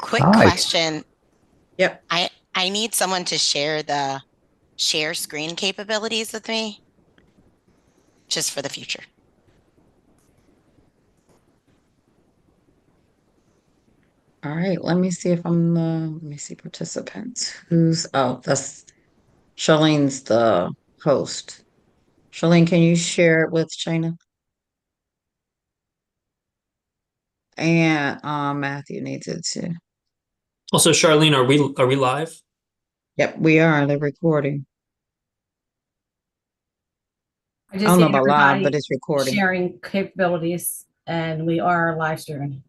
Quick Hi. question. Yep. I need someone to share the share screen capabilities with me just for the future. All right. Let me see if let me see participants. That's Charlene's the host. Charlene, can you share it with Shayna? And Matthew needs it too. Also, Charlene, are we live? Yep, we are. They're recording. I I just don't know need about live, but everybody it's recording. sharing capabilities, and we are live streaming.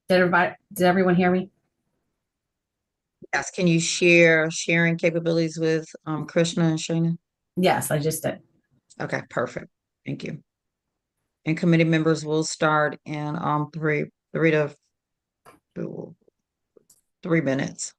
Did everyone hear me? Yes, can you share sharing capabilities with Krishna and Shayna? Yes, I just did. Okay, perfect. Thank you. And committee members will start in three to 3 minutes.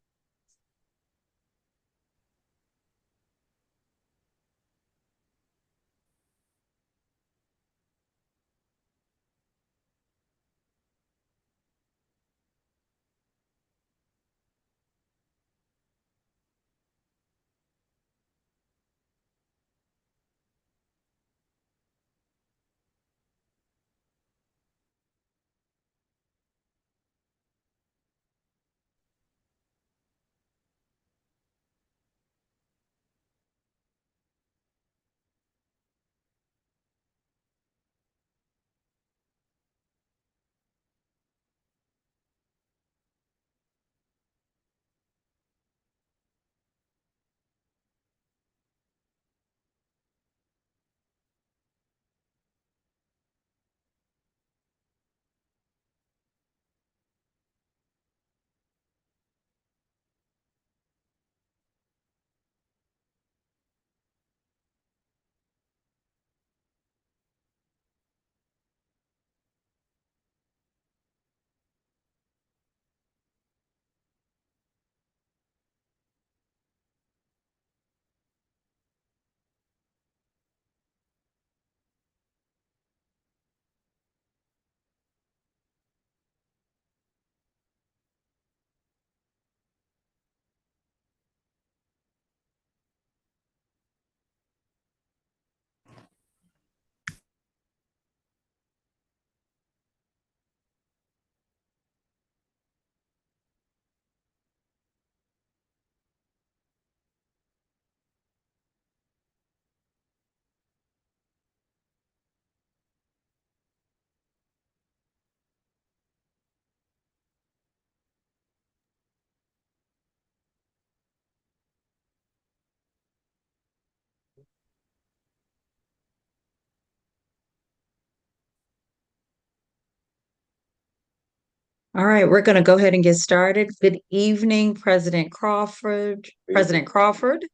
All right, we're going to go ahead and get started. Good evening, President Crawford. Good President evening. Crawford,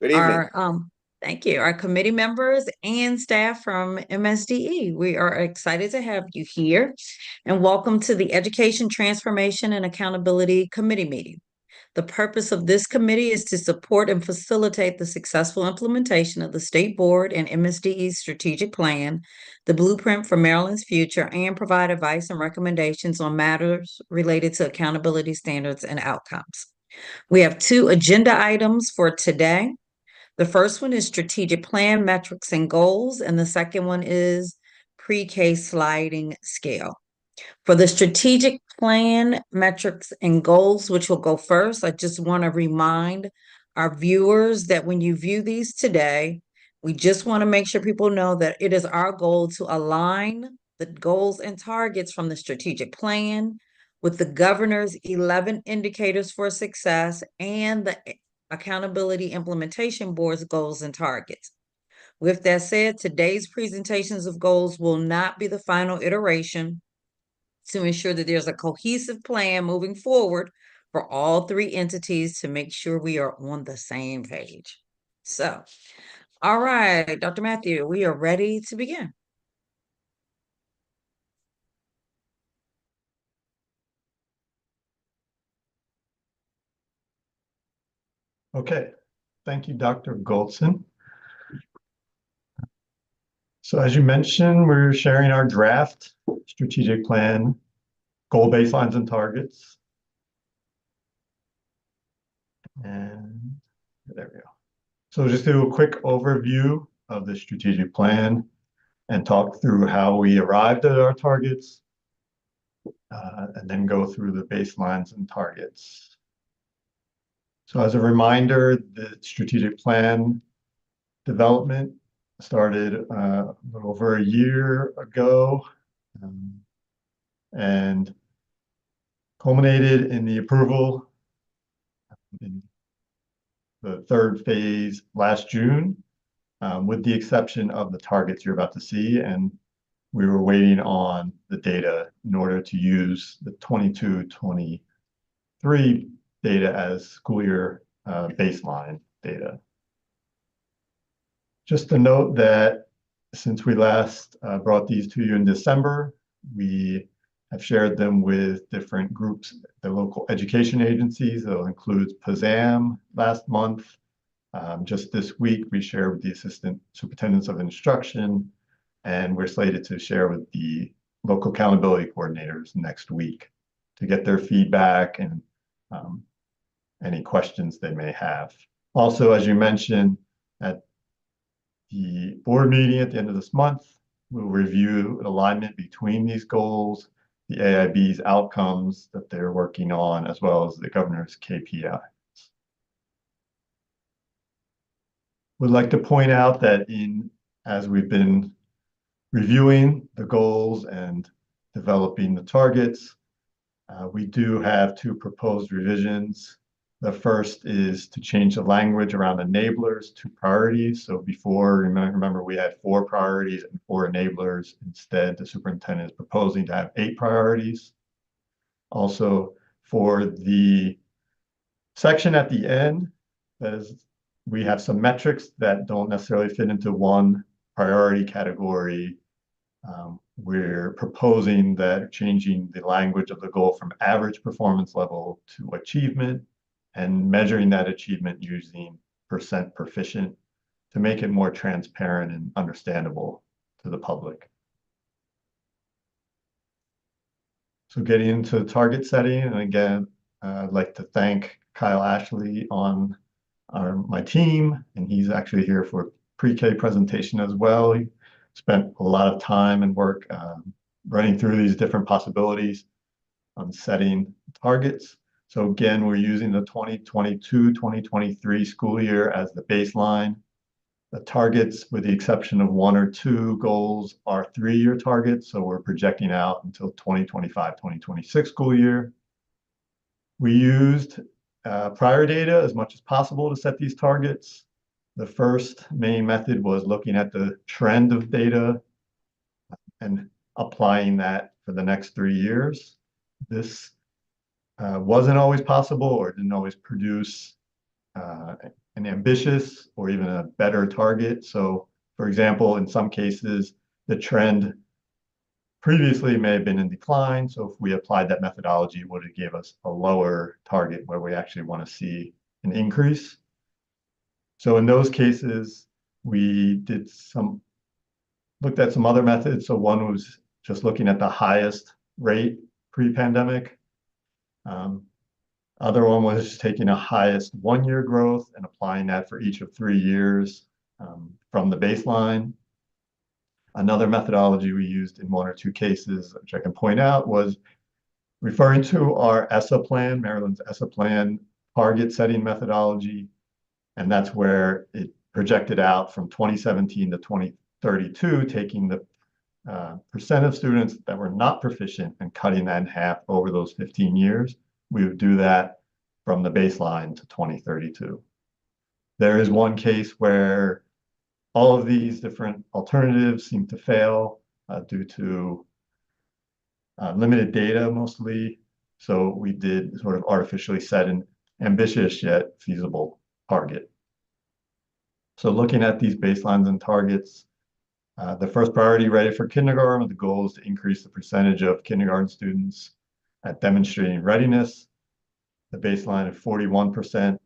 Good evening. our thank you, our committee members and staff from MSDE. We are excited to have you here, and welcome to the Education Transformation and Accountability Committee meeting. The purpose of this committee is to support and facilitate the successful implementation of the State Board and MSDE's strategic plan, the blueprint for Maryland's future, and provide advice and recommendations on matters related to accountability standards and outcomes. We have 2 agenda items for today. The first one is strategic plan, metrics, and goals, and the second one is pre-K sliding scale. For the strategic plan, metrics, and goals, which will go first, I just want to remind our viewers that when you view these today, we just want to make sure people know that it is our goal to align the goals and targets from the strategic plan with the governor's 11 indicators for success and the Accountability Implementation Board's goals and targets. With that said, today's presentations of goals will not be the final iteration to ensure that there's a cohesive plan moving forward for all 3 entities to make sure we are on the same page. So, all right, Dr. Matthew, we are ready to begin. Okay. Thank you, Dr. Goldson. So as you mentioned, we're sharing our draft strategic plan, goal baselines and targets. And there we go. So just do a quick overview of the strategic plan and talk through how we arrived at our targets, and then go through the baselines and targets. So as a reminder, the strategic plan development started a little over a year ago, and culminated in the approval in the third phase last June, with the exception of the targets you're about to see. And we were waiting on the data in order to use the 22-23 data as school year baseline data. Just to note that since we last brought these to you in December, we have shared them with different groups, the local education agencies. That includes PASAM last month. Just this week, we shared with the Assistant Superintendents of Instruction, and we're slated to share with the local accountability coordinators next week to get their feedback and any questions they may have. Also, as you mentioned, at the board meeting at the end of this month, we'll review alignment between these goals, the AIB's outcomes that they're working on, as well as the governor's KPI. Would like to point out that as we've been reviewing the goals and developing the targets, we do have two proposed revisions. The first is to change the language around enablers to priorities. So before, remember we had 4 priorities and 4 enablers. Instead, the superintendent is proposing to have 8 priorities. Also, for the section at the end, we have some metrics that don't necessarily fit into one priority category. We're proposing that changing the language of the goal from average performance level to achievement, and measuring that achievement using % proficient to make it more transparent and understandable to the public. So getting into target setting, and again, I'd like to thank Kyle Ashley on my team, and he's actually here for pre-K presentation as well. He spent a lot of time and work running through these different possibilities on setting targets. So again, we're using the 2022-2023 school year as the baseline. The targets, with the exception of 1 or 2 goals, are 3-year targets. So we're projecting out until 2025-2026 school year. We used prior data as much as possible to set these targets. The first main method was looking at the trend of data and applying that for the next 3 years. This wasn't always possible, or didn't always produce an ambitious or even a better target. So, for example, in some cases, the trend previously may have been in decline. So if we applied that methodology, it would have gave us a lower target where we actually want to see an increase. So in those cases, we looked at some other methods. So one was just looking at the highest rate pre-pandemic. Other one was just taking a highest 1-year growth and applying that for each of 3 years from the baseline. Another methodology we used in 1 or 2 cases, which I can point out, was referring to our ESSA plan, Maryland's ESSA plan target setting methodology. And that's where it projected out from 2017 to 2032, taking the % of students that were not proficient and cutting that in half over those 15 years. We would do that from the baseline to 2032. There is one case where all of these different alternatives seem to fail due to limited data mostly. So we did sort of artificially set an ambitious yet feasible target. So looking at these baselines and targets, the first priority, ready for kindergarten, the goal is to increase the percentage of kindergarten students at demonstrating readiness. The baseline of 41%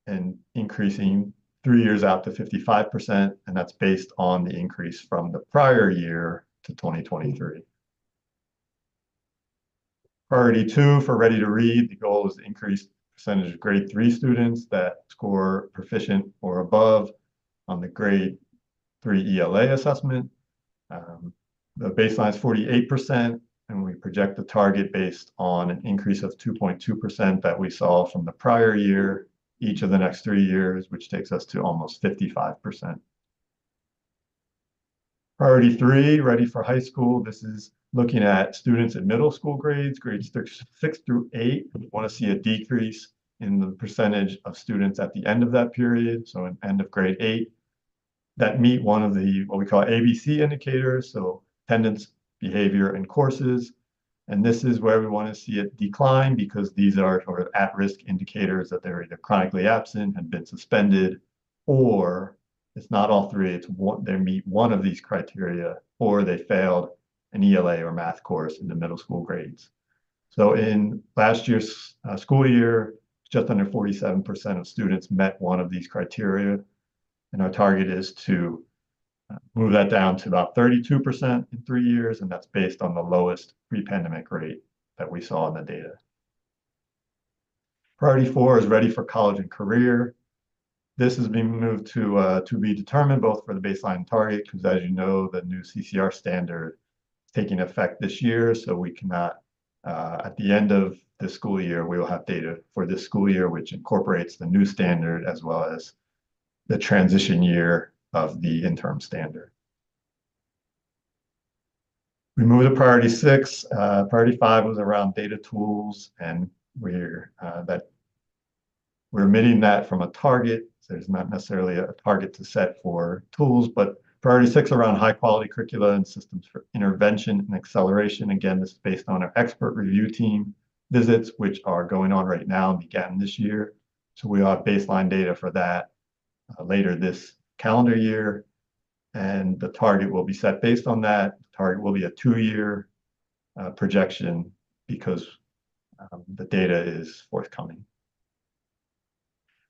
and increasing 3 years out to 55%, and that's based on the increase from the prior year to 2023. Priority 2 for Ready to Read, the goal is to increase percentage of grade 3 students that score proficient or above on the grade 3 ELA assessment. The baseline is 48%, and we project the target based on an increase of 2.2% that we saw from the prior year, each of the next 3 years, which takes us to almost 55%. Priority 3, Ready for High School. This is looking at students in middle school grades 6 through 8. We want to see a decrease in the percentage of students at the end of that period, so at end of grade 8, that meet one of the what we call ABC indicators, so attendance, behavior, and courses. And this is where we want to see it decline because these are sort of at-risk indicators that they're either chronically absent, had been suspended, or it's not all three, it's one, they meet one of these criteria, or they failed an ELA or math course in the middle school grades. So in last year's school year, just under 47% of students met one of these criteria. And our target is to move that down to about 32% in 3 years, and that's based on the lowest pre-pandemic rate that we saw in the data. Priority 4 is Ready for College and Career. This has been moved to be determined both for the baseline and target, because as you know, the new CCR standard is taking effect this year, so we cannot, at the end of this school year, we will have data for this school year, which incorporates the new standard as well as the transition year of the interim standard. We moved to priority 6. Priority 5 was around data tools, and we're omitting that from a target. So there's not necessarily a target to set for tools, but priority 6 around high quality curricula and systems for intervention and acceleration. Again, this is based on our expert review team visits, which are going on right now and began this year. So we have baseline data for that later this calendar year, and the target will be set based on that. The target will be a 2-year projection because the data is forthcoming.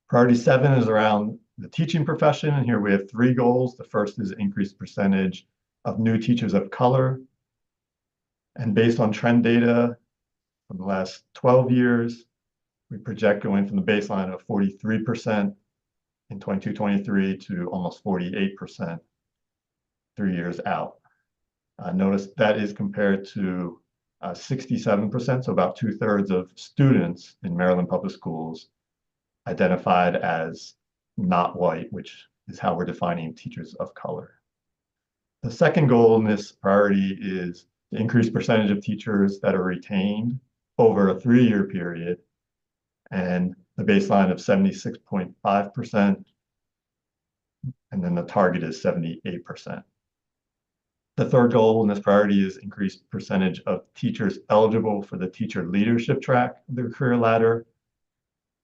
Priority 7 is around the teaching profession, and here we have 3 goals. The first is increased percentage of new teachers of color, and based on trend data from the last 12 years, we project going from the baseline of 43% in 22-23 to almost 48% 3 years out. Notice that is compared to 67%, so about 2/3 of students in Maryland Public Schools identified as not white, which is how we're defining teachers of color. The second goal in this priority is the increased percentage of teachers that are retained over a 3-year period, and the baseline of 76.5%, and then the target is 78%. The third goal in this priority is increased percentage of teachers eligible for the teacher leadership track of the career ladder,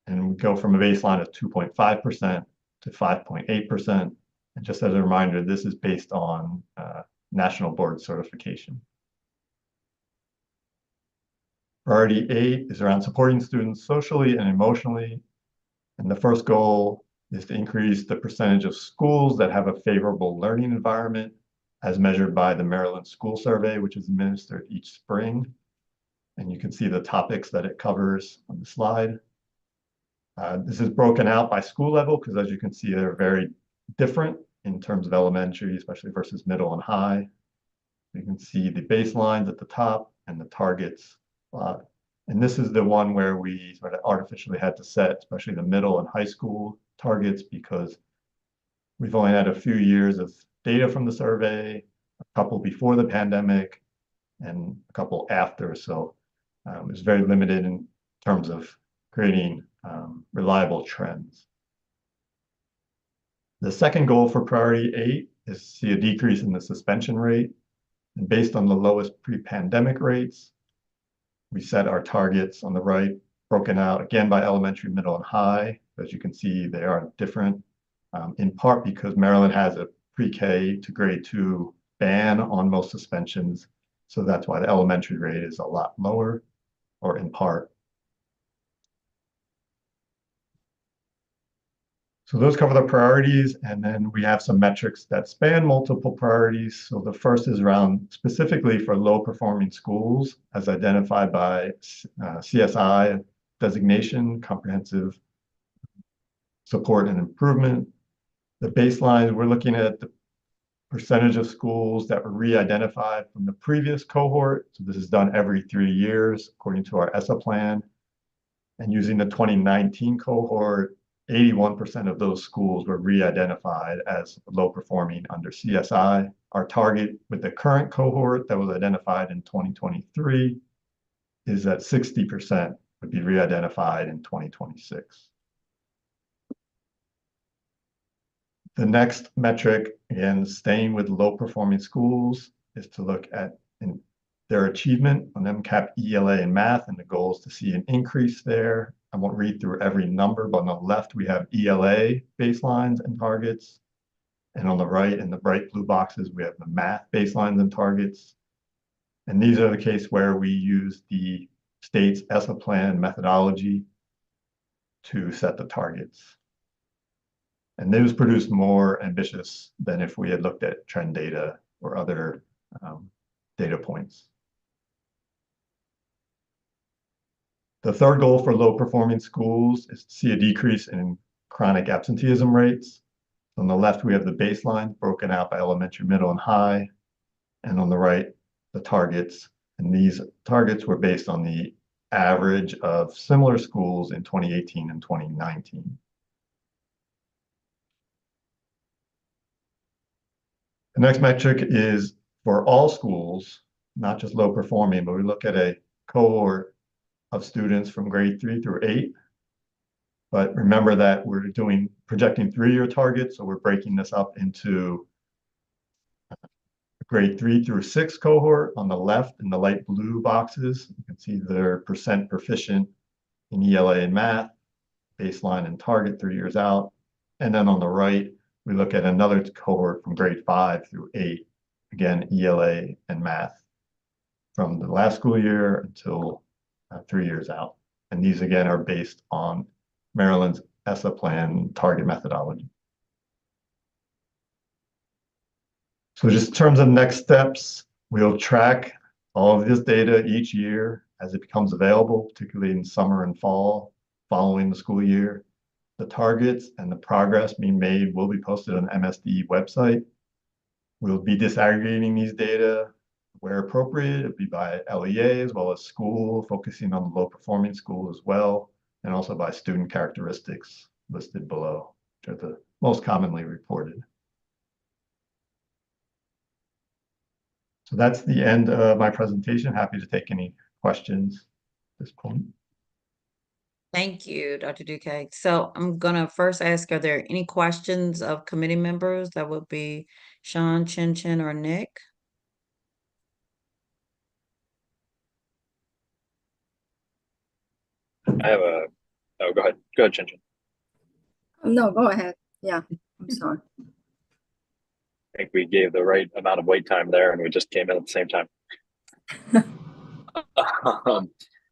and we go from a baseline of 2.5% to 5.8%. And just as a reminder, this is based on national board certification. Priority 8 is around supporting students socially and emotionally. And the first goal is to increase the percentage of schools that have a favorable learning environment as measured by the Maryland School Survey, which is administered each spring. And you can see the topics that it covers on the slide. This is broken out by school level because, as you can see, they're very different in terms of elementary, especially versus middle and high. You can see the baselines at the top and the targets. And this is the one where we sort of artificially had to set, especially the middle and high school targets, because we've only had a few years of data from the survey, a couple before the pandemic and a couple after. So it's very limited in terms of creating reliable trends. The second goal for priority 8 is to see a decrease in the suspension rate. And based on the lowest pre-pandemic rates, we set our targets on the right, broken out again by elementary, middle, and high. As you can see, they are different, in part because Maryland has a pre-K to grade 2 ban on most suspensions. So that's why the elementary rate is a lot lower, or in part. So those cover the priorities, and then we have some metrics that span multiple priorities. So the first is around specifically for low performing schools as identified by CSI designation, comprehensive support and improvement. The baseline, we're looking at the percentage of schools that were re-identified from the previous cohort. So this is done every 3 years according to our ESSA plan. And using the 2019 cohort, 81% of those schools were re-identified as low performing under CSI. Our target with the current cohort that was identified in 2023 is that 60% would be re-identified in 2026. The next metric, again, staying with low performing schools, is to look at their achievement on MCAP, ELA, and math, and the goal is to see an increase there. I won't read through every number, but on the left, we have ELA baselines and targets. And on the right, in the bright blue boxes, we have the math baselines and targets. And these are the case where we use the state's ESSA plan methodology to set the targets. And those produce more ambitious than if we had looked at trend data or other data points. The third goal for low performing schools is to see a decrease in chronic absenteeism rates. On the left, we have the baseline broken out by elementary, middle, and high. And on the right, the targets. And these targets were based on the average of similar schools in 2018 and 2019. The next metric is for all schools, not just low performing, but we look at a cohort of students from grade 3 through 8. But remember that we're projecting 3-year targets, so we're breaking this up into grade 3 through 6 cohort on the left in the light blue boxes. You can see their percent proficient in ELA and math, baseline and target 3 years out. And then on the right, we look at another cohort from grade 5 through 8, again, ELA and math from the last school year until 3 years out. And these again are based on Maryland's ESSA plan target methodology. So just in terms of next steps, we'll track all of this data each year as it becomes available, particularly in summer and fall following the school year. The targets and the progress being made will be posted on the MSDE website. We'll be disaggregating these data where appropriate. It'll be by LEA as well as school, focusing on the low performing school as well, and also by student characteristics listed below, which are the most commonly reported. So that's the end of my presentation. Happy to take any questions at this point. Thank you, Dr. Duque. So I'm gonna first ask, are there any questions of committee members? That would be Sean, Chin Chin, or Nick. I have a, oh, go ahead, Chin Chin. No, go ahead. Yeah, I'm sorry. I think we gave the right amount of wait time there and we just came in at the same time.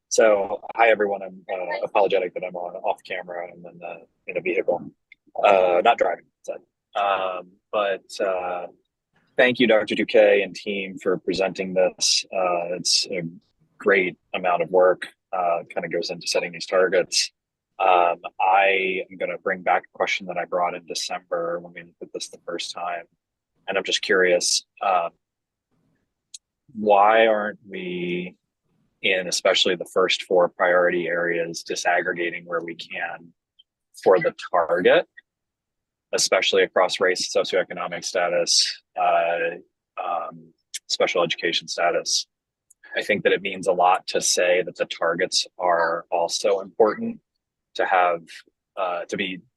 So hi everyone, I'm apologetic that I'm off camera and then in a vehicle, not driving. But thank you, Dr. Duque and team, for presenting this. It's a great amount of work, kind of goes into setting these targets. I am going to bring back a question that I brought in December when we looked at this the first time. And I'm just curious, why aren't we in especially the first 4 priority areas disaggregating where we can for the target, especially across race, socioeconomic status, special education status? I think that it means a lot to say that the targets are also important, to have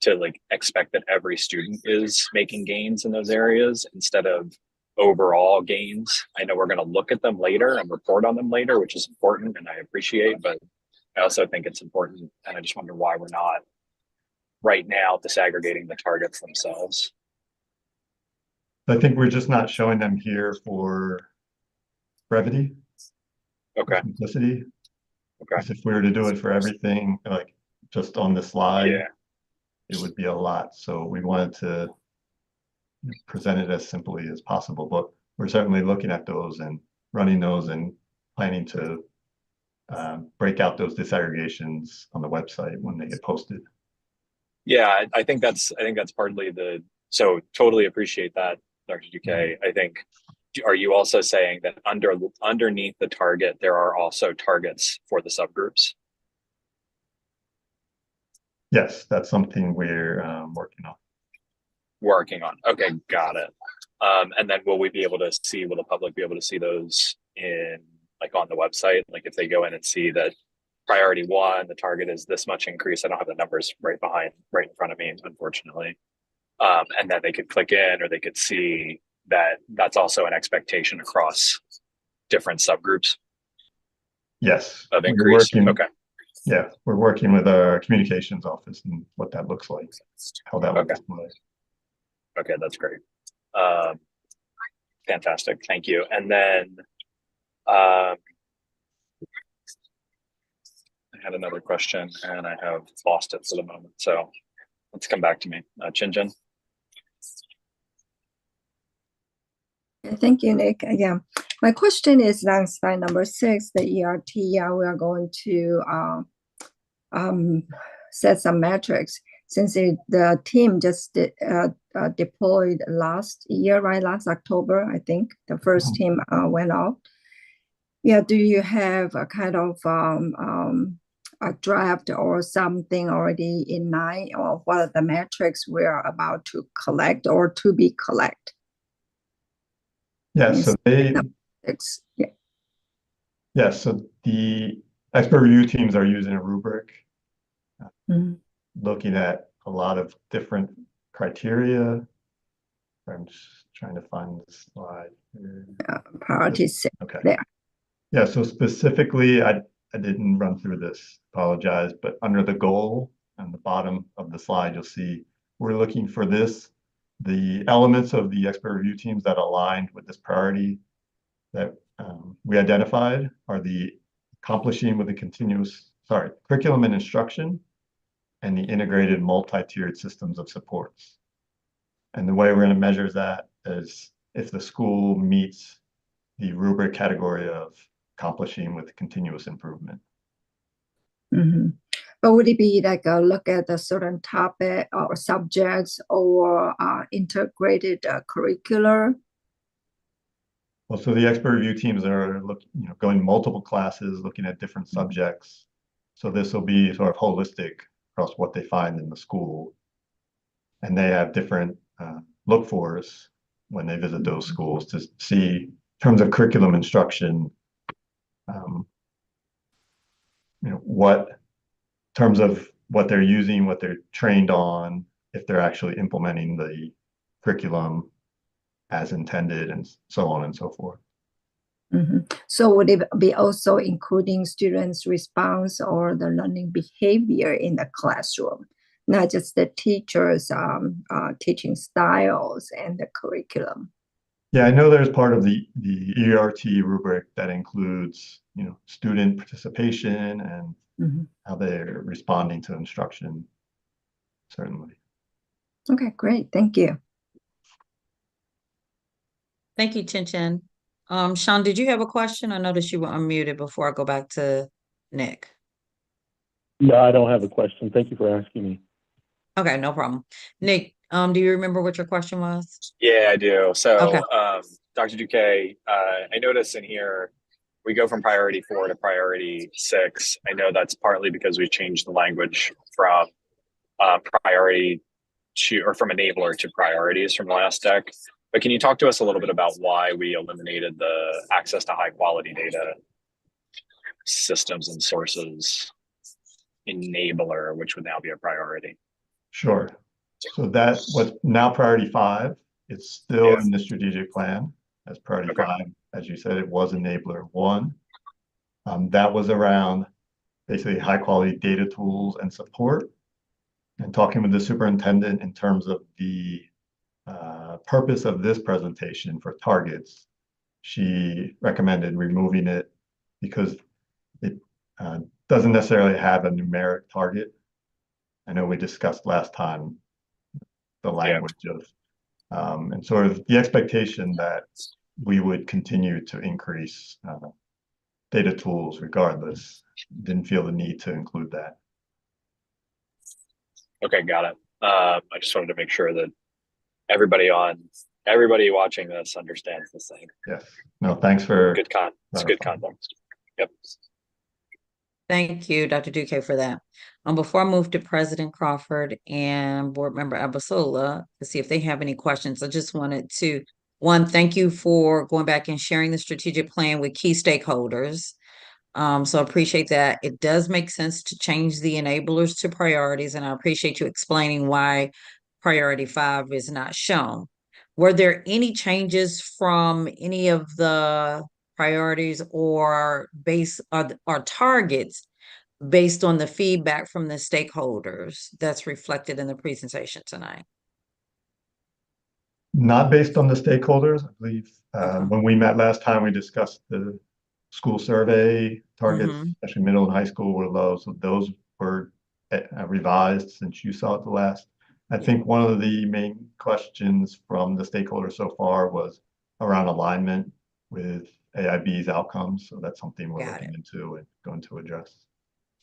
to like expect that every student is making gains in those areas instead of overall gains. I know we're going to look at them later and report on them later, which is important and I appreciate, but I also think it's important, and I just wonder why we're not right now disaggregating the targets themselves. I think we're just not showing them here for brevity. Okay. Simplicity. Okay. Because if we were to do it for everything, like just on the slide, Yeah. it would be a lot. So we wanted to present it as simply as possible, but we're certainly looking at those and running those and planning to break out those disaggregations on the website when they get posted. Yeah, I think that's partly so totally appreciate that, Dr. Duque. I think, are you also saying that underneath the target, there are also targets for the subgroups? Yes, that's something we're working on. Okay, got it. And then will the public be able to see those on the website? Like if they go in and see that priority 1, the target is this much increase. I don't have the numbers right in front of me, unfortunately. And then they could click in, or they could see that that's also an expectation across different subgroups. Yes, of increase. Okay. Yeah, we're working with our communications office and what that looks like, how that would display. Okay, that's great. Fantastic, thank you. And then I had another question and I have lost it for the moment. So let's come back to me. Chinjin. Thank you, Nick. Yeah, my question is on slide number 6, the ERT. We are going to set some metrics since the team just deployed last year, right? Last October, I think the first team went out. Yeah, do you have a kind of a draft or something already in mind, or what are the metrics we are about to collect or to be collected? Yeah, so so the expert review teams are using a rubric, looking at a lot of different criteria. I'm just trying to find the slide here. Priority 6. Okay. There. Yeah, so specifically, I didn't run through this, apologize, but under the goal on the bottom of the slide, you'll see we're looking for the elements of the expert review teams that aligned with this priority that we identified are the accomplishing with the curriculum and instruction and the integrated multi-tiered systems of supports. And the way we're going to measure that is if the school meets the rubric category of accomplishing with continuous improvement. But would it be like a look at a certain topic or subjects or integrated curricular? Well, so the expert review teams are going multiple classes, looking at different subjects. So this will be sort of holistic across what they find in the school. And they have different look-fors when they visit those schools to see, in terms of curriculum instruction, what in terms of what they're using, what they're trained on, if they're actually implementing the curriculum as intended, and so on and so forth. So would it be also including students' response or the learning behavior in the classroom, not just the teachers' teaching styles and the curriculum? Yeah, I know there's part of the ERT rubric that includes, student participation and how they're responding to instruction, certainly. Okay, great. Thank you. Thank you, Chin. Sean, did you have a question? I noticed you were unmuted before I go back to Nick. No, I don't have a question. Thank you for asking me. Okay, no problem. Nick, do you remember what your question was? Yeah, I do. So, Okay. Dr. Duque, I noticed in here, we go from priority 4 to priority 6. I know that's partly because we changed the language from priority to, or from enabler to priorities from the last deck. But can you talk to us a little bit about why we eliminated the access to high quality data systems and sources enabler, which would now be a priority? Sure. So that's what's now priority 5. It's still in the strategic plan as priority 5. As you said, it was enabler 1. That was around basically high quality data tools and support. And talking with the superintendent in terms of the purpose of this presentation for targets, she recommended removing it because it doesn't necessarily have a numeric target. I know we discussed last time the language of and sort of the expectation that we would continue to increase data tools regardless. Didn't feel the need to include that. Okay, got it. I just wanted to make sure that everybody watching this understands this thing. Yes. No, thanks for It's good context. Yep. Thank you, Dr. Duque, for that. Before I move to President Crawford and Board Member Abasola to see if they have any questions, I just wanted to, one, thank you for going back and sharing the strategic plan with key stakeholders. So I appreciate that. It does make sense to change the enablers to priorities, and I appreciate you explaining why priority 5 is not shown. Were there any changes from any of the priorities or targets based on the feedback from the stakeholders that's reflected in the presentation tonight? Not based on the stakeholders, I believe. Okay. When we met last time, we discussed the school survey targets, especially middle and high school, were low. So those were revised since you saw it the last. I think one of the main questions from the stakeholders so far was around alignment with AIB's outcomes. So that's something we're looking into and going to address.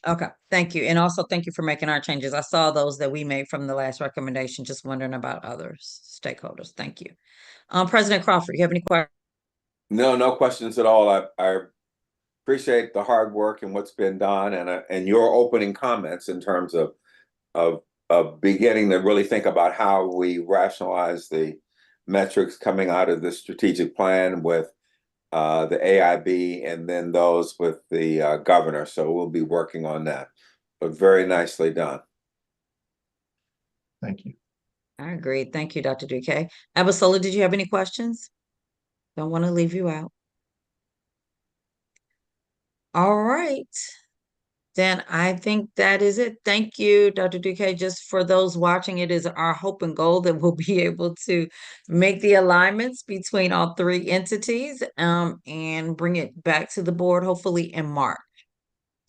Okay, thank you. And also thank you for making our changes. I saw those that we made from the last recommendation, just wondering about other stakeholders. Thank you. President Crawford, you have any questions? No questions at all. I appreciate the hard work and what's been done and your opening comments in terms of beginning to really think about how we rationalize the metrics coming out of the strategic plan with the AIB and then those with the governor. So we'll be working on that, but very nicely done. Thank you. I agree. Thank you, Dr. Duque. Abasola, did you have any questions? Don't want to leave you out. All right. Then I think that is it. Thank you, Dr. Duque. Just for those watching, it is our hope and goal that we'll be able to make the alignments between all 3 entities and bring it back to the board, hopefully in March.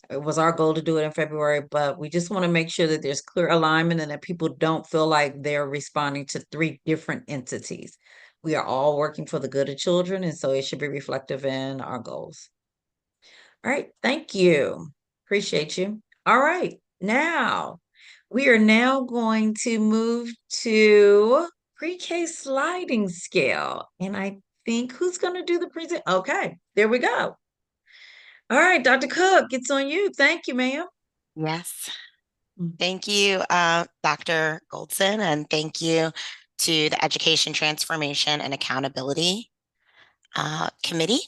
It was our goal to do it in February, but we just want to make sure that there's clear alignment and that people don't feel like they're responding to 3 different entities. We are all working for the good of children, and so it should be reflective in our goals. All right, thank you. Appreciate you. All right, now we are now going to move to pre-K sliding scale. And I think who's going to do the present? Okay, there we go. All right, Dr. Cook, it's on you. Thank you, ma'am. Yes. Thank you, Dr. Goldson, and thank you to the Education Transformation and Accountability Committee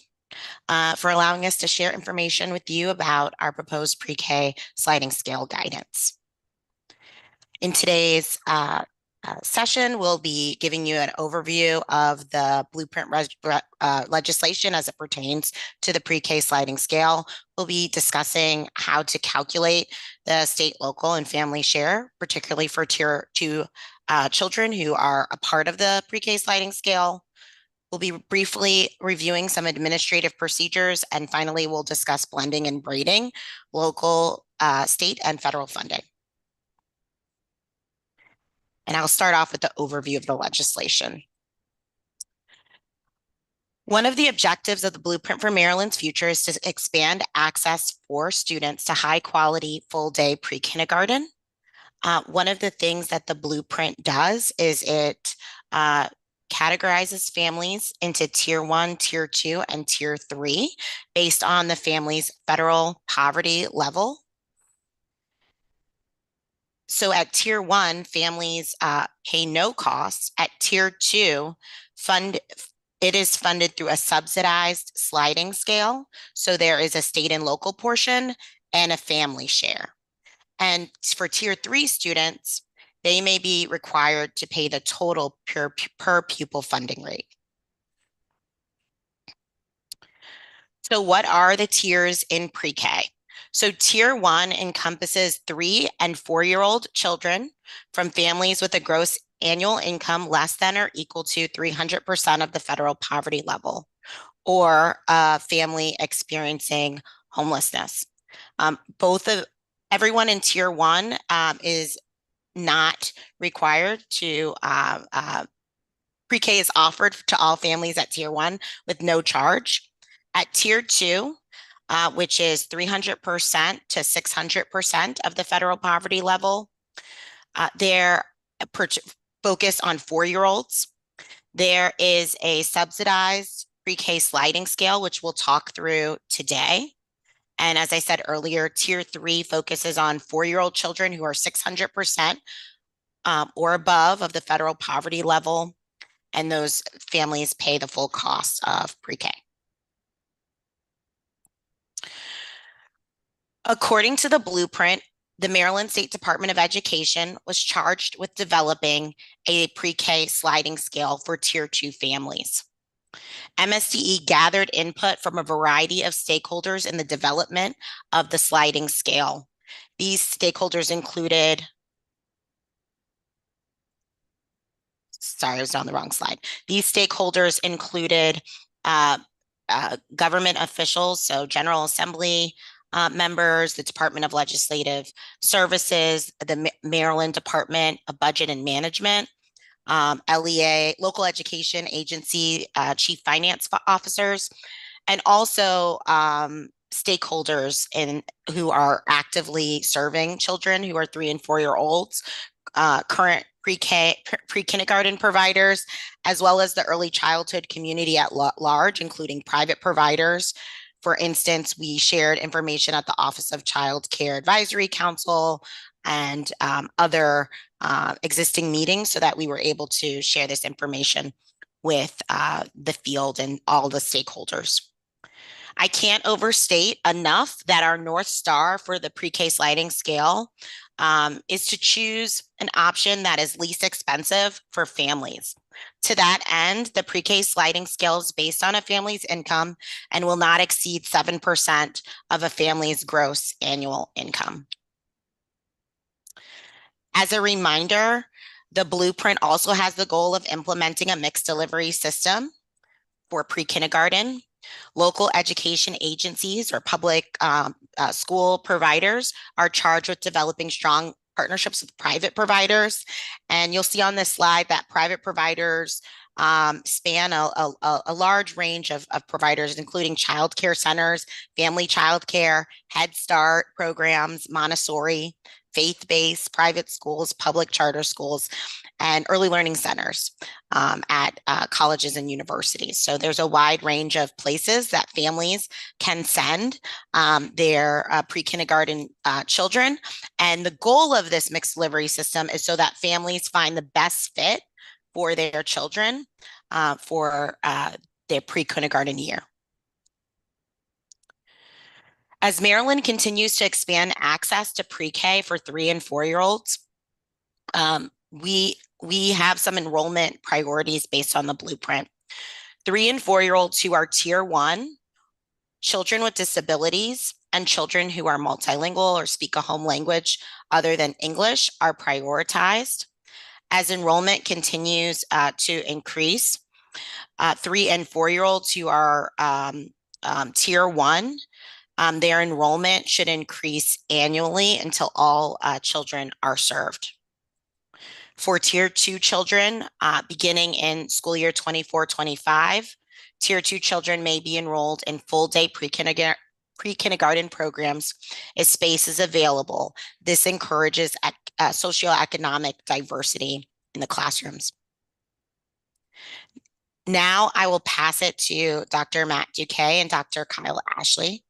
for allowing us to share information with you about our proposed pre-K sliding scale guidance. In today's session, we'll be giving you an overview of the blueprint legislation as it pertains to the pre-K sliding scale. We'll be discussing how to calculate the state, local, and family share, particularly for Tier 2 children who are a part of the pre-K sliding scale. We'll be briefly reviewing some administrative procedures, and finally, we'll discuss blending and braiding, local, state, and federal funding. And I'll start off with the overview of the legislation. One of the objectives of the Blueprint for Maryland's Future is to expand access for students to high quality full day pre-kindergarten. One of the things that the Blueprint does is it categorizes families into Tier 1, Tier 2, and Tier 3 based on the family's federal poverty level. So at Tier 1, families pay no costs. At Tier 2, it is funded through a subsidized sliding scale. So there is a state and local portion and a family share. And for Tier 3 students, they may be required to pay the total per pupil funding rate. So what are the tiers in pre-K? So Tier 1 encompasses 3- and 4-year-old children from families with a gross annual income less than or equal to 300% of the federal poverty level, or a family experiencing homelessness. Everyone in Tier 1 is not required to pre-K is offered to all families at tier 1 with no charge. At tier 2, which is 300% to 600% of the federal poverty level, they're focused on 4-year-olds. There is a subsidized pre-K sliding scale, which we'll talk through today. And as I said earlier, tier 3 focuses on 4-year-old children who are 600% or above of the federal poverty level. And those families pay the full cost of pre-K. According to the blueprint, the Maryland State Department of Education was charged with developing a pre-K sliding scale for tier 2 families. MSDE gathered input from a variety of stakeholders in the development of the sliding scale. These stakeholders included, sorry, I was on the wrong slide. These stakeholders included government officials, so General Assembly members, the Department of Legislative Services, the Maryland Department of Budget and Management, LEA, local education agency, chief finance officers, and also stakeholders who are actively serving children who are 3 and 4-year-olds, current pre-kindergarten providers, as well as the early childhood community at large, including private providers. For instance, we shared information at the Office of Child Care Advisory Council and other existing meetings so that we were able to share this information with the field and all the stakeholders. I can't overstate enough that our North Star for the pre-K sliding scale is to choose an option that is least expensive for families. To that end, the pre-K sliding scale is based on a family's income and will not exceed 7% of a family's gross annual income. As a reminder, the blueprint also has the goal of implementing a mixed delivery system for pre-kindergarten. Local education agencies or public school providers are charged with developing strong partnerships with private providers. And you'll see on this slide that private providers span a large range of providers, including child care centers, family child care, Head Start programs, Montessori, faith-based private schools, public charter schools, and early learning centers at colleges and universities. So there's a wide range of places that families can send their pre-kindergarten children. And the goal of this mixed delivery system is so that families find the best fit for their children for their pre-kindergarten year. As Maryland continues to expand access to pre-K for 3 and 4-year-olds, we have some enrollment priorities based on the blueprint. 3 and 4-year-olds who are tier 1, children with disabilities, and children who are multilingual or speak a home language other than English are prioritized. As enrollment continues to increase, 3 and 4-year-olds who are tier 1, their enrollment should increase annually until all children are served. For tier 2 children, beginning in school year 24-25, tier 2 children may be enrolled in full-day pre-kindergarten programs if space is available. This encourages socioeconomic diversity in the classrooms. Now I will pass it to Dr. Matt Duque and Dr. Kyle Ashley.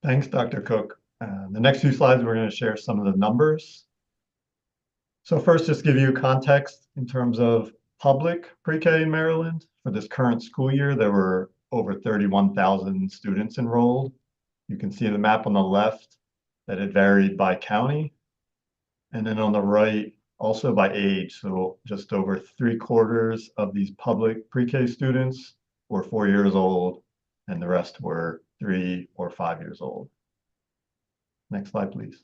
Thanks, Dr. Cook. The next few slides, we're going to share some of the numbers. So first, just give you context in terms of public pre-K in Maryland. For this current school year, there were over 31,000 students enrolled. You can see the map on the left that it varied by county. And then on the right, also by age. So just over 3/4 of these public pre-K students were 4 years old, and the rest were 3 or 5 years old. Next slide, please.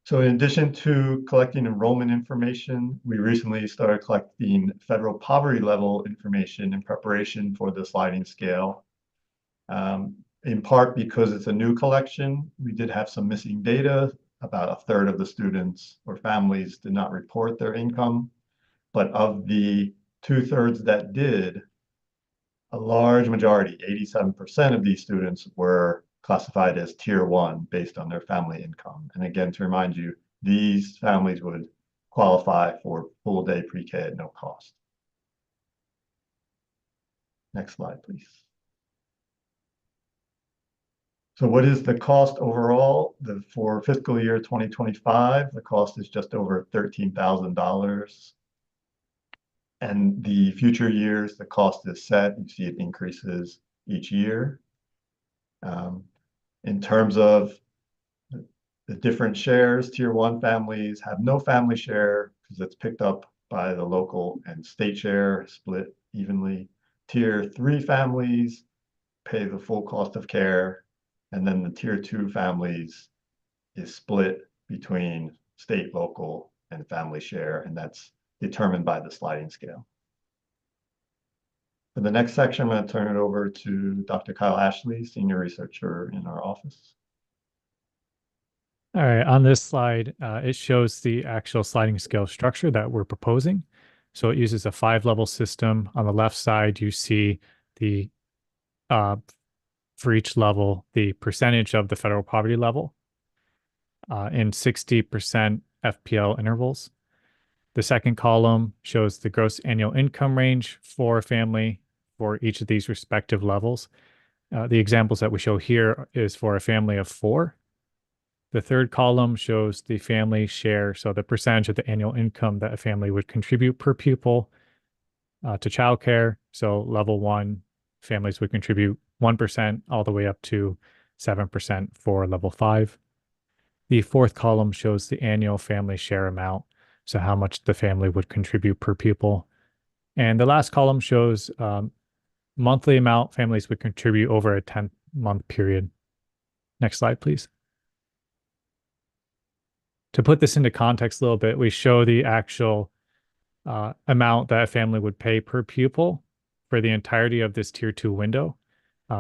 So in addition to collecting enrollment information, we recently started collecting federal poverty level information in preparation for the sliding scale. in part because it's a new collection, we did have some missing data. About a third of the students or families did not report their income. But of the 2/3 that did, a large majority, 87% of these students were classified as tier 1 based on their family income. And again, to remind you, these families would qualify for full day pre-K at no cost. Next slide, please. So what is the cost overall? For fiscal year 2025, the cost is just over $13,000. And the future years, the cost is set. You see it increases each year. In terms of the different shares, tier 1 families have no family share because it's picked up by the local and state share, split evenly. Tier 3 families pay the full cost of care. And then the tier 2 families is split between state, local, and family share, and that's determined by the sliding scale. For the next section, I'm going to turn it over to Dr. Kyle Ashley, senior researcher in our office. All right, on this slide, it shows the actual sliding scale structure that we're proposing. So it uses a 5-level system. On the left side, you see the for each level, the percentage of the federal poverty level in 60% FPL intervals. The second column shows the gross annual income range for a family for each of these respective levels. The examples that we show here is for a family of 4. The third column shows the family share, so the percentage of the annual income that a family would contribute per pupil to childcare. So level 1, families would contribute 1% all the way up to 7% for level 5. The fourth column shows the annual family share amount, so how much the family would contribute per pupil. And the last column shows monthly amount families would contribute over a 10-month period. Next slide, please. To put this into context a little bit, we show the actual amount that a family would pay per pupil for the entirety of this tier 2 window,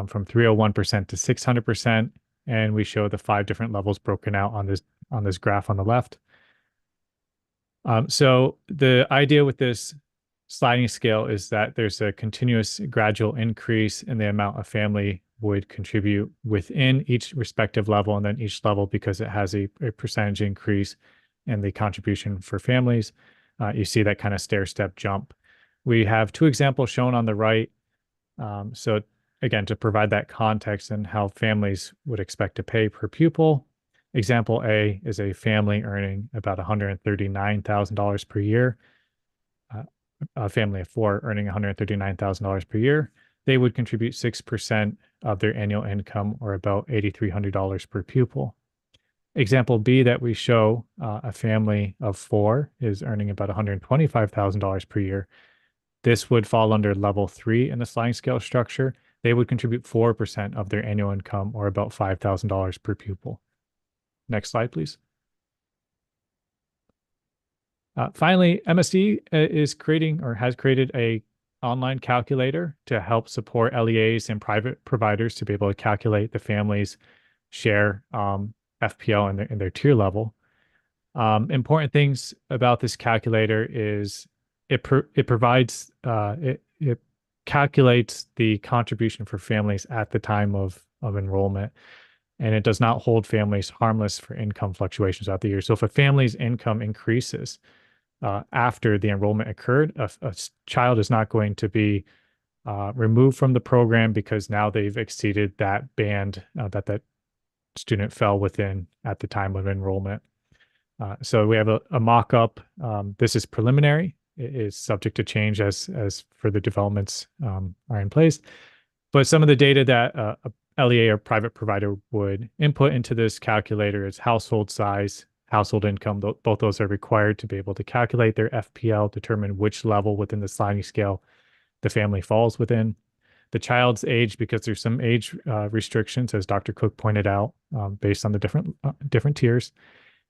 from 301% to 600%. And we show the 5 different levels broken out on this graph on the left. So the idea with this sliding scale is that there's a continuous gradual increase in the amount a family would contribute within each respective level, and then each level, because it has a percentage increase in the contribution for families, you see that kind of stair-step jump. We have 2 examples shown on the right. So again, to provide that context and how families would expect to pay per pupil. Example A is a family earning about $139,000 per year. A family of 4 earning $139,000 per year. They would contribute 6% of their annual income, or about $8,300 per pupil. Example B that we show, a family of 4 is earning about $125,000 per year. This would fall under level 3 in the sliding scale structure. They would contribute 4% of their annual income, or about $5,000 per pupil. Next slide, please. Finally, MSD is creating, or has created, a online calculator to help support LEAs and private providers to be able to calculate the family's share FPL in their tier level. Important things about this calculator is it provides it calculates the contribution for families at the time of enrollment, and it does not hold families harmless for income fluctuations throughout the year. So if a family's income increases after the enrollment occurred, a child is not going to be removed from the program because now they've exceeded that band that student fell within at the time of enrollment. So we have a mock-up. This is preliminary. It is subject to change as further developments are in place. But some of the data that a LEA or private provider would input into this calculator is household size, household income. Both those are required to be able to calculate their FPL, determine which level within the sliding scale the family falls within. The child's age, because there's some age restrictions, as Dr. Cook pointed out, based on the different tiers.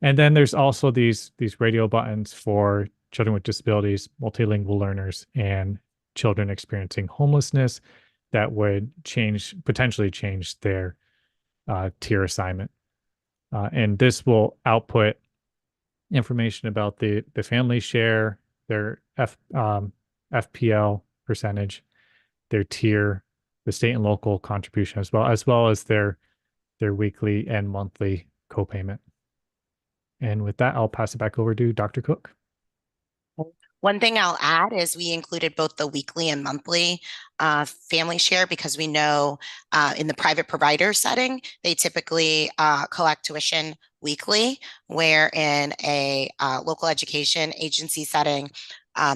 And then there's also these radio buttons for children with disabilities, multilingual learners, and children experiencing homelessness. that would potentially change their tier assignment. And this will output information about the family share, their FPL percentage, their tier, the state and local contribution, as well as their weekly and monthly copayment. And with that, I'll pass it back over to Dr. Cook. One thing I'll add is we included both the weekly and monthly family share because we know in the private provider setting, they typically collect tuition weekly, where in a local education agency setting,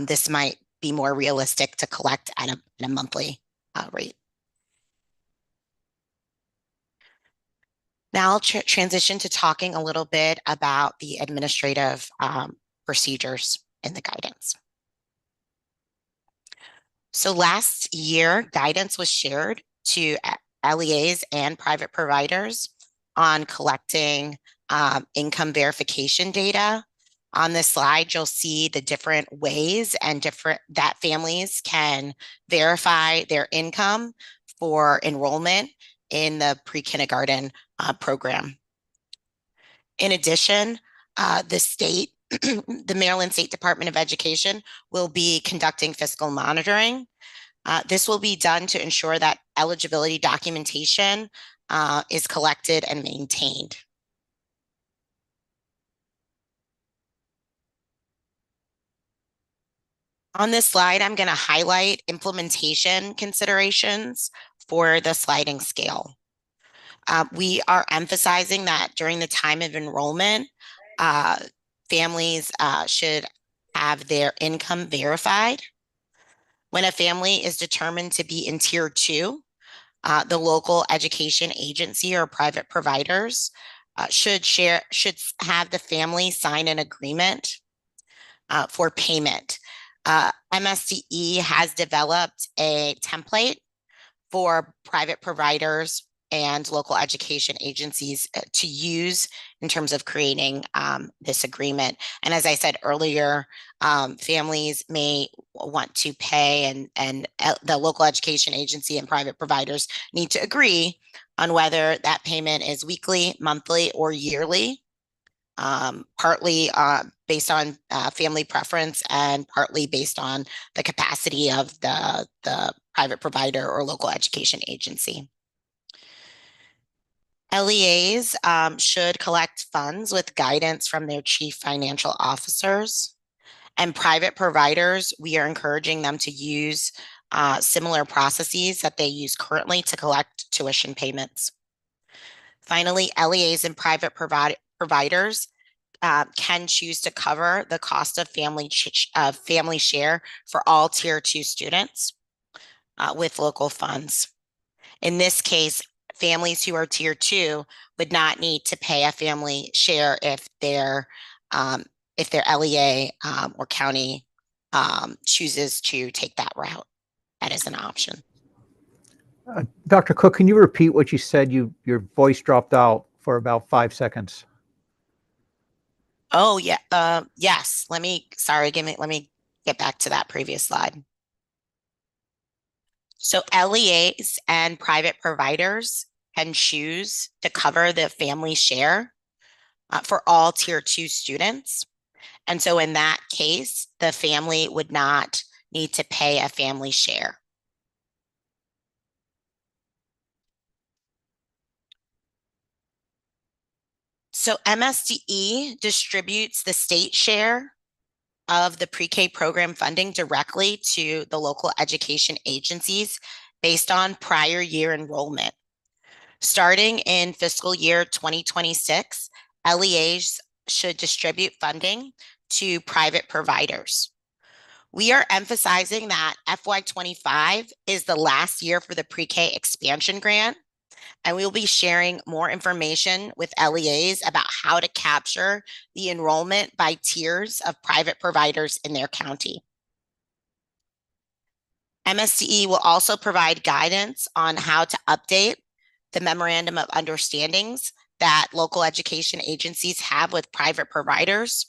this might be more realistic to collect at a monthly rate. Now I'll transition to talking a little bit about the administrative procedures in the guidance. So last year, guidance was shared to LEAs and private providers on collecting income verification data. On this slide, you'll see the different ways and that families can verify their income for enrollment in the pre-kindergarten program. In addition, the Maryland State Department of Education will be conducting fiscal monitoring. This will be done to ensure that eligibility documentation is collected and maintained. On this slide, I'm going to highlight implementation considerations for the sliding scale. We are emphasizing that during the time of enrollment, families should have their income verified. When a family is determined to be in Tier 2, the local education agency or private providers should have the family sign an agreement for payment. MSDE has developed a template for private providers and local education agencies to use in terms of creating this agreement. And as I said earlier, families may want to pay and the local education agency and private providers need to agree on whether that payment is weekly, monthly, or yearly, partly based on family preference and partly based on the capacity of the private provider or local education agency. LEAs should collect funds with guidance from their chief financial officers. And private providers, we are encouraging them to use similar processes that they use currently to collect tuition payments. Finally, LEAs and private providers can choose to cover the cost of family share for all Tier 2 students with local funds. In this case, families who are Tier 2 would not need to pay a family share if their LEA or county chooses to take that route. That is an option. Dr. Cook, can you repeat what you said? Your voice dropped out for about 5 seconds. Oh yeah, yes. Let me get back to that previous slide. So LEAs and private providers can choose to cover the family share for all Tier 2 students. And so in that case, the family would not need to pay a family share. So MSDE distributes the state share of the pre-K program funding directly to the local education agencies based on prior year enrollment. Starting in fiscal year 2026, LEAs should distribute funding to private providers. We are emphasizing that FY25 is the last year for the pre-K expansion grant, and we will be sharing more information with LEAs about how to capture the enrollment by tiers of private providers in their county. MSDE will also provide guidance on how to update the memorandum of understandings that local education agencies have with private providers.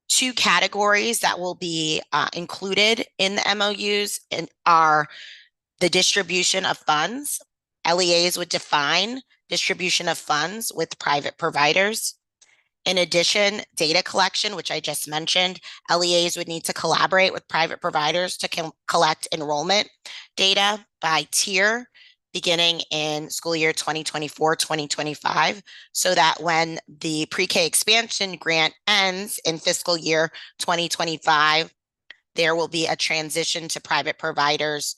2 categories that will be included in the MOUs are The distribution of funds, LEAs would define distribution of funds with private providers. In addition, data collection, which I just mentioned, LEAs would need to collaborate with private providers to collect enrollment data by tier beginning in school year 2024-2025, so that when the pre-K expansion grant ends in fiscal year 2025, there will be a transition to private providers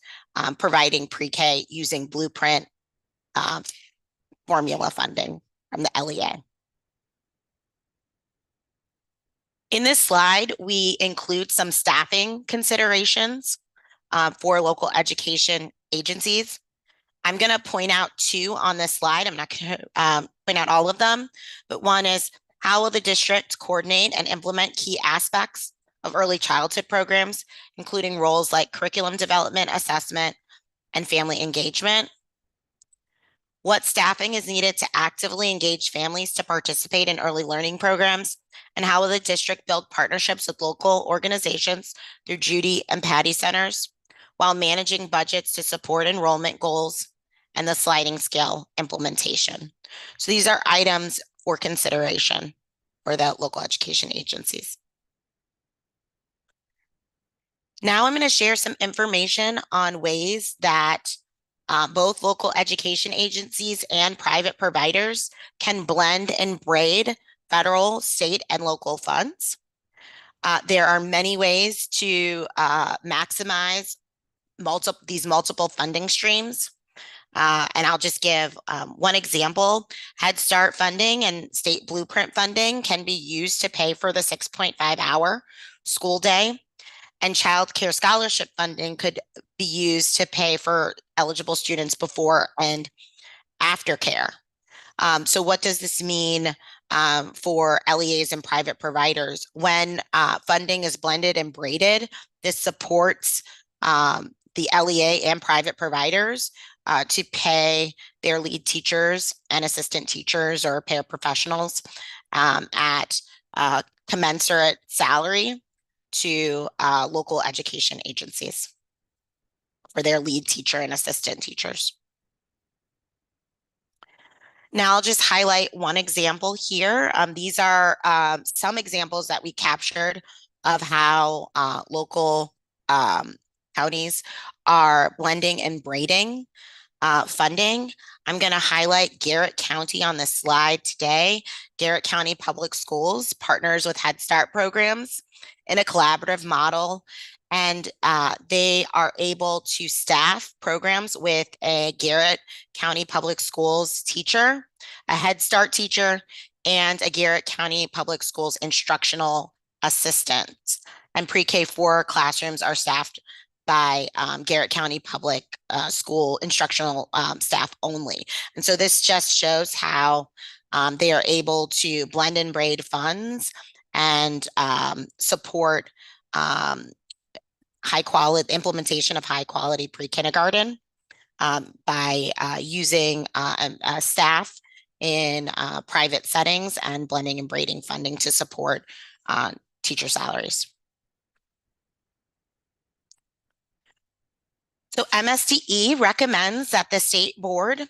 providing pre-K using Blueprint formula funding from the LEA. In this slide, we include some staffing considerations for local education agencies. I'm going to point out two on this slide. I'm not going to point out all of them, but one is, how will the district coordinate and implement key aspects of early childhood programs, including roles like curriculum development, assessment, and family engagement? What staffing is needed to actively engage families to participate in early learning programs? And how will the district build partnerships with local organizations through Judy and Patty Centers while managing budgets to support enrollment goals and the sliding scale implementation? So these are items for consideration for the local education agencies. Now I'm going to share some information on ways that both local education agencies and private providers can blend and braid federal, state, and local funds. There are many ways to maximize these multiple funding streams. And I'll just give one example. Head Start funding and state Blueprint funding can be used to pay for the 6.5-hour school day. And Child Care Scholarship funding could be used to pay for eligible students before and after care. So what does this mean for LEAs and private providers? When funding is blended and braided, this supports the LEA and private providers to pay their lead teachers and assistant teachers or paraprofessionals at commensurate salary to local education agencies for their lead teacher and assistant teachers. Now I'll just highlight one example here. These are some examples that we captured of how local counties are blending and braiding funding. I'm going to highlight Garrett County on this slide today. Garrett County Public Schools partners with Head Start programs in a collaborative model, and they are able to staff programs with a Garrett County Public Schools teacher, a Head Start teacher, and a Garrett County Public Schools instructional assistant. And pre-K4 classrooms are staffed by Garrett County Public School instructional staff only. And so this just shows how they are able to blend and braid funds and support high quality implementation of high quality pre-kindergarten by using staff in private settings and blending and braiding funding to support teacher salaries. So MSDE recommends that the state board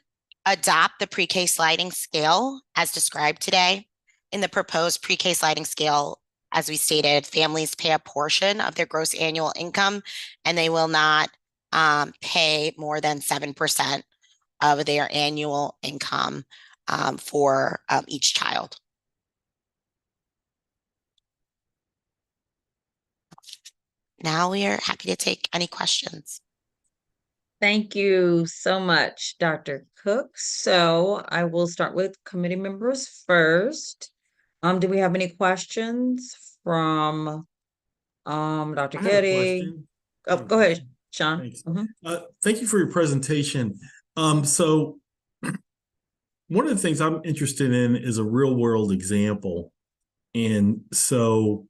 adopt the pre-K sliding scale as described today. In the proposed pre-K sliding scale, as we stated, families pay a portion of their gross annual income, and they will not pay more than 7% of their annual income for each child. Now we are happy to take any questions. Thank you so much, Dr. Cook. So I will start with committee members first. Do we have any questions from Dr. Getty? Oh, go ahead, Sean. Thanks. Thank you for your presentation. So one of the things I'm interested in is a real world example. And so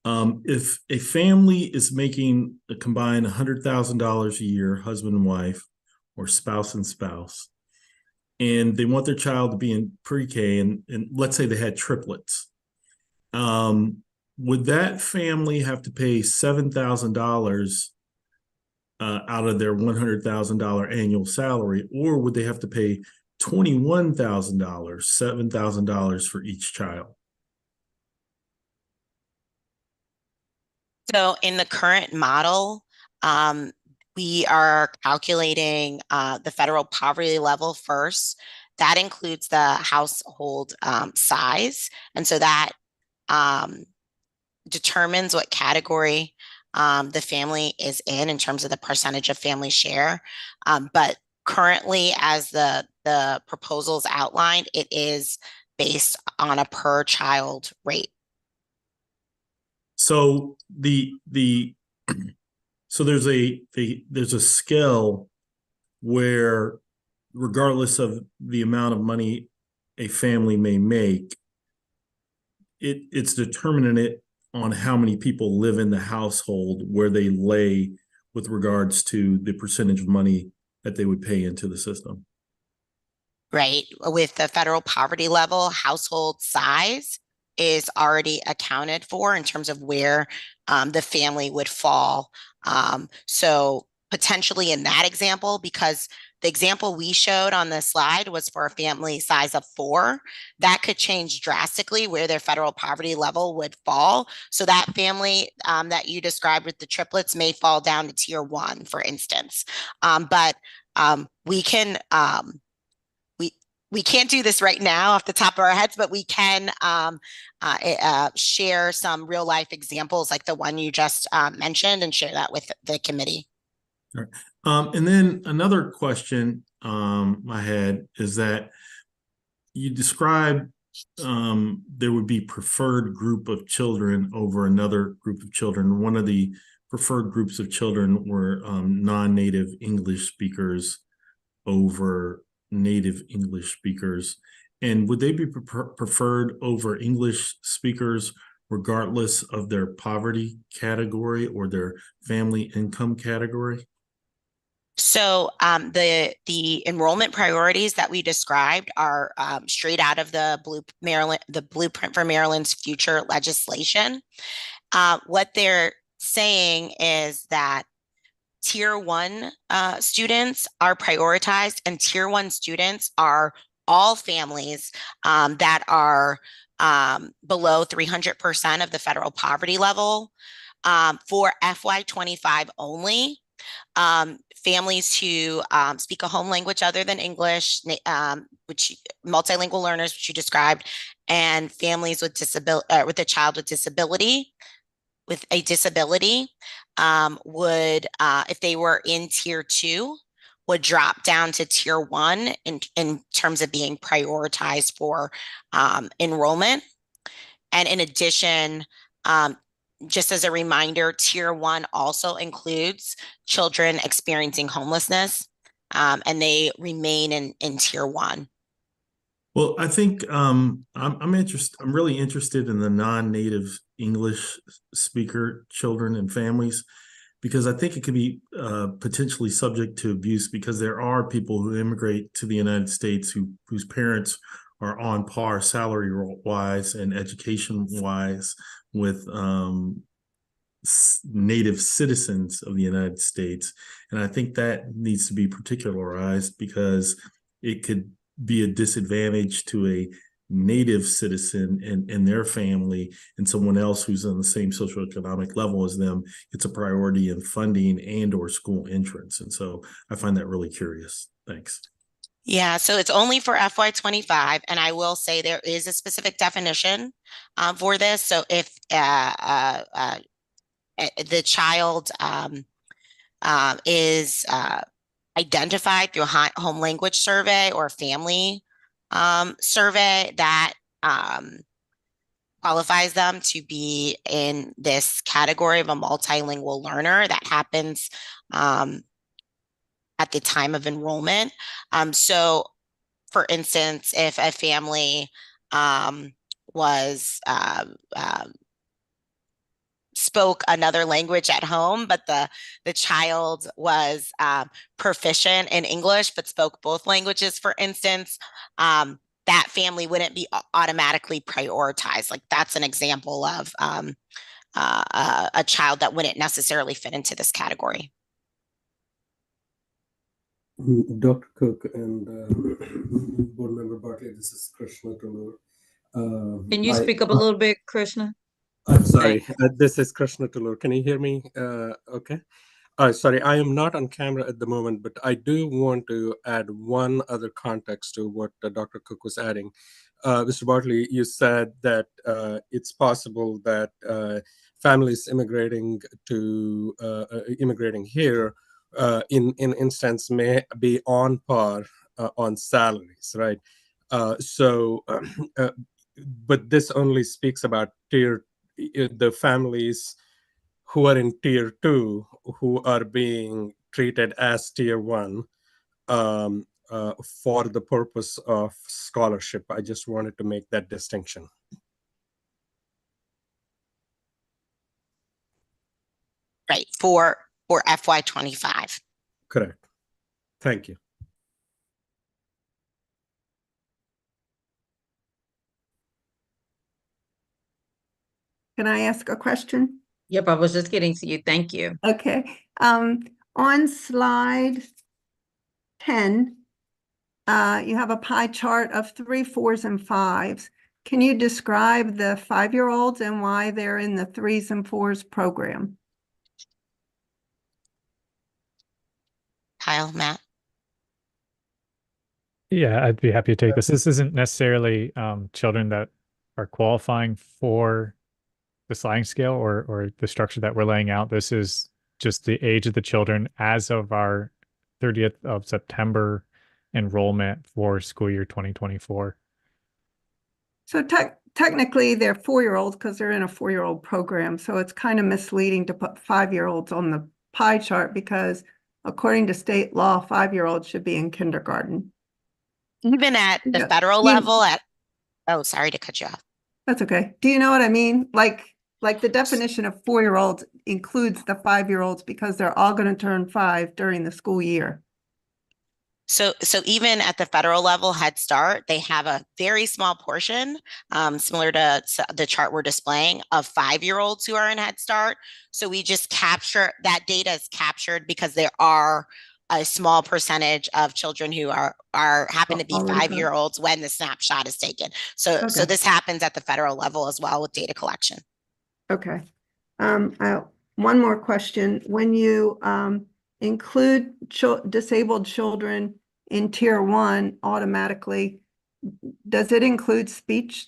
if a family is making a combined $100,000 a year, husband and wife, or spouse and spouse, and they want their child to be in pre-K, and let's say they had triplets, would that family have to pay $7,000 out of their $100,000 annual salary, or would they have to pay $21,000, $7,000 for each child? So in the current model, we are calculating the federal poverty level first. That includes the household size. And so that determines what category the family is in terms of the percentage of family share. But currently, as the proposals outlined, it is based on a per child rate. So so there's a scale where, regardless of the amount of money a family may make, it's determining it on how many people live in the household where they lay with regards to the percentage of money that they would pay into the system. Right. With the federal poverty level, household size is already accounted for in terms of where the family would fall. So potentially in that example, because the example we showed on the slide was for a family size of 4, that could change drastically where their federal poverty level would fall. So that family that you described with the triplets may fall down to tier 1, for instance. But we can we can't do this right now off the top of our heads, but we can share some real life examples like the one you just mentioned and share that with the committee. All right. And then another question I had is that you described there would be preferred group of children over another group of children. One of the preferred groups of children were non-native English speakers over native English speakers. And would they be preferred over English speakers regardless of their poverty category or their family income category? So the enrollment priorities that we described are straight out of the Blueprint for Maryland's future legislation. What they're saying is that Tier 1 students are prioritized, and Tier 1 students are all families that are below 300% of the federal poverty level. For FY25 only, families who speak a home language other than English, which multilingual learners, which you described, and families with with a child with a disability, would, if they were in tier 2, would drop down to tier 1 in terms of being prioritized for enrollment. And in addition, just as a reminder, tier 1 also includes children experiencing homelessness, and they remain in tier 1. Well, I think I'm really interested in the non-native English speaker children and families, because I think it could be potentially subject to abuse, because there are people who immigrate to the United States whose parents are on par salary-wise and education-wise with native citizens of the United States. And I think that needs to be particularized, because it could be a disadvantage to a native citizen and their family, and someone else who's on the same socioeconomic level as them gets a priority in funding and or school entrance. And so I find that really curious. Thanks. Yeah, so it's only for FY25, and I will say there is a specific definition for this. So if the child is identified through a home language survey or family survey, that qualifies them to be in this category of a multilingual learner. That happens at the time of enrollment. So for instance, if a family spoke another language at home, but the child was proficient in English but spoke both languages, for instance, that family wouldn't be automatically prioritized. Like, that's an example of a child that wouldn't necessarily fit into this category. Dr. Cook and Board Member Bartley, this is Krishna Tulur. Can you speak up a little bit, Krishna? I'm sorry, this is Krishna Tulur. Can you hear me? Okay. Sorry, I am not on camera at the moment, but I do want to add one other context to what Dr. Cook was adding. Mr. Bartley, you said that it's possible that families immigrating here in instance may be on par on salaries, right? But this only speaks about the families who are in tier 2 who are being treated as tier 1 for the purpose of scholarship. I just wanted to make that distinction. Right, for FY25. Correct. Thank you. Can I ask a question? Yep, I was just getting to you. Thank you. Okay. On slide 10, you have a pie chart of 3, 4s, and 5s. Can you describe the 5-year-olds and why they're in the 3s and 4s program? Kyle, Matt? Yeah, I'd be happy to take this. This isn't necessarily children that are qualifying for the sliding scale or the structure that we're laying out. This is just the age of the children as of our 30th of September enrollment for school year 2024. So technically they're 4-year-olds because they're in a 4-year-old program. So it's kind of misleading to put 5-year-olds on the pie chart because according to state law, 5-year-olds should be in kindergarten. Even at the federal level oh, sorry to cut you off. That's okay. Do you know what I mean? Like the definition of 4-year-olds includes the 5-year-olds because they're all going to turn 5 during the school year. So even at the federal level, Head Start, they have a very small portion, similar to the chart we're displaying, of 5-year-olds who are in Head Start. So we just capture that data is captured because there are a small percentage of children who happen to be 5-year-olds when the snapshot is taken. So this happens at the federal level as well with data collection. Okay. One more question. When you include disabled children in tier 1 automatically, does it include speech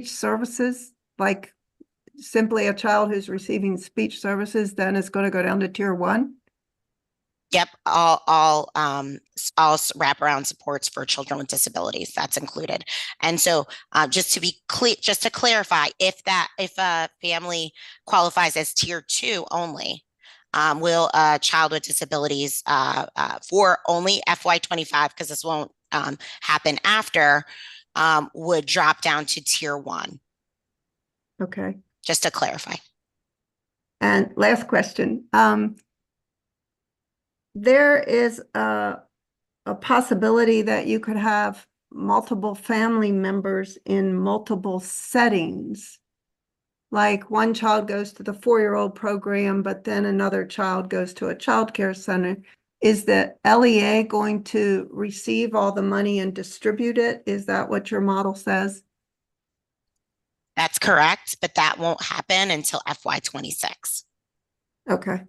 services? Like simply a child who's receiving speech services then is going to go down to tier 1? Yep, all wraparound supports for children with disabilities, that's included. And so just to be clear, just to clarify, if a family qualifies as tier 2 only, will a child with disabilities for only FY25, because this won't happen after, would drop down to tier 1. Okay. Just to clarify. And last question. There is a possibility that you could have multiple family members in multiple settings. Like one child goes to the 4-year-old program, but then another child goes to a child care center. Is the LEA going to receive all the money and distribute it? Is that what your model says? That's correct, but that won't happen until FY26. Okay.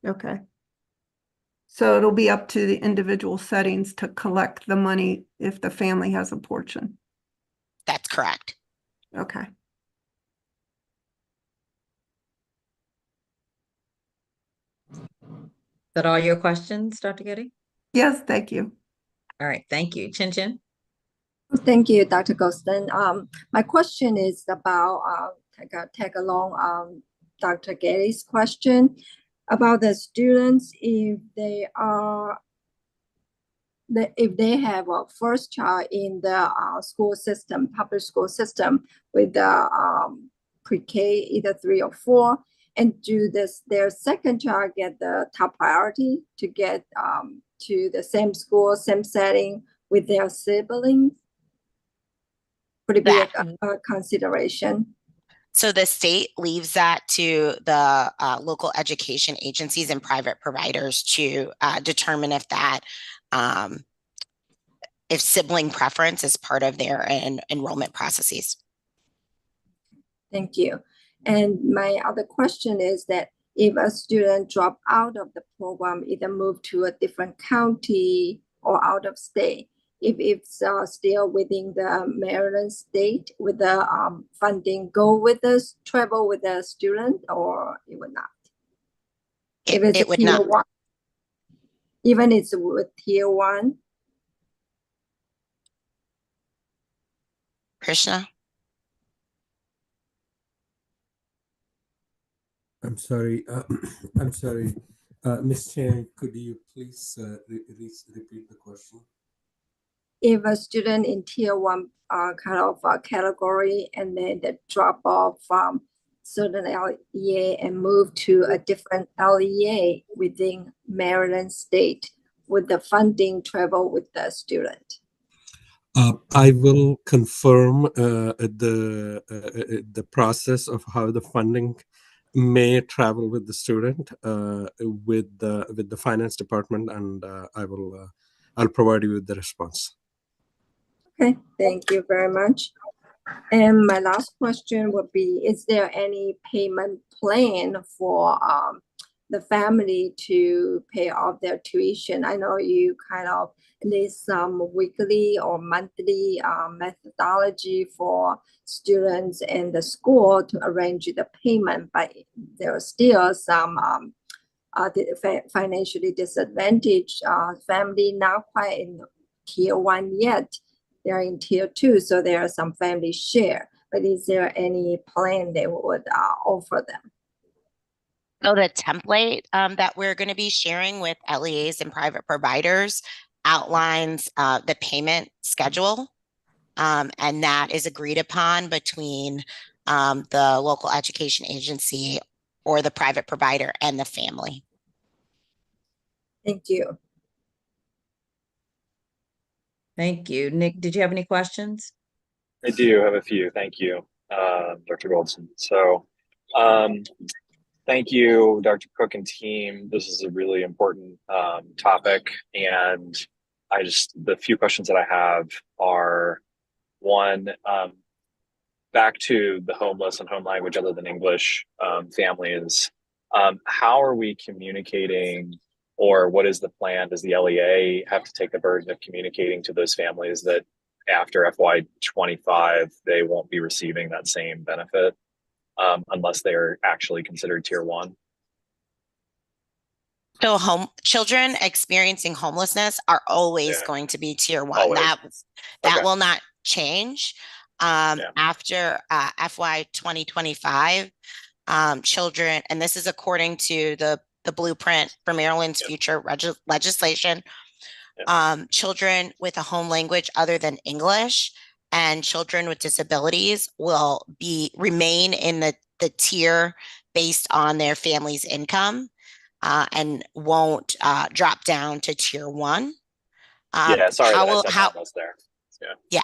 Okay. So it'll be up to the individual settings to collect the money if the family has a portion. That's correct. Okay. Is that all your questions, Dr. Getty? Yes, thank you. All right, thank you. Chin Chin. Thank you, Dr. Goldston. My question is about tag along Dr. Getty's question about the students if they have a first child in the school system, public school system, with the pre-K either 3 or 4, and do their second child get the top priority to get to the same school, same setting with their siblings? Would it be a consideration? So the state leaves that to the local education agencies and private providers to determine if that if sibling preference is part of their enrollment processes. Thank you. And my other question is that if a student drop out of the program, either move to a different county or out of state, if it's still within the Maryland state, with the funding go with us, travel with the student, or it would not? If it's It would tier not. one, even it's with tier one? Krishna? I'm sorry. I'm sorry. Ms. Chang, could you please repeat the question? If a student in tier one kind of category and then they drop off from certain LEA and move to a different LEA within Maryland state, would the funding travel with the student? I will confirm the process of how the funding may travel with the student with the finance department, and I'll provide you with the response. Okay, thank you very much. And my last question would be, is there any payment plan for the family to pay off their tuition? I know you kind of list some weekly or monthly methodology for students and the school to arrange the payment, but there are still some financially disadvantaged family not quite in tier one yet. They're in tier two, so there are some family share. But is there any plan they would offer them? So the template that we're going to be sharing with LEAs and private providers outlines the payment schedule, and that is agreed upon between the local education agency or the private provider and the family. Thank you. Thank you. Nick, did you have any questions? I do have a few. Thank you, Dr. Goldson. So thank you, Dr. Cook and team. This is a really important topic. And the few questions that I have are, one, back to the homeless and home language other than English families. How are we communicating, or what is the plan? Does the LEA have to take the burden of communicating to those families that after FY25, they won't be receiving that same benefit unless they're actually considered tier one? So children experiencing homelessness are always going to be tier one. Always. That Okay. will not change. After FY 2025, children, and this is according to the blueprint for Maryland's future legislation, children with a home language other than English and children with disabilities will remain in the tier based on their family's income and won't drop down to tier one. Yeah, sorry that I said almost there. Yeah.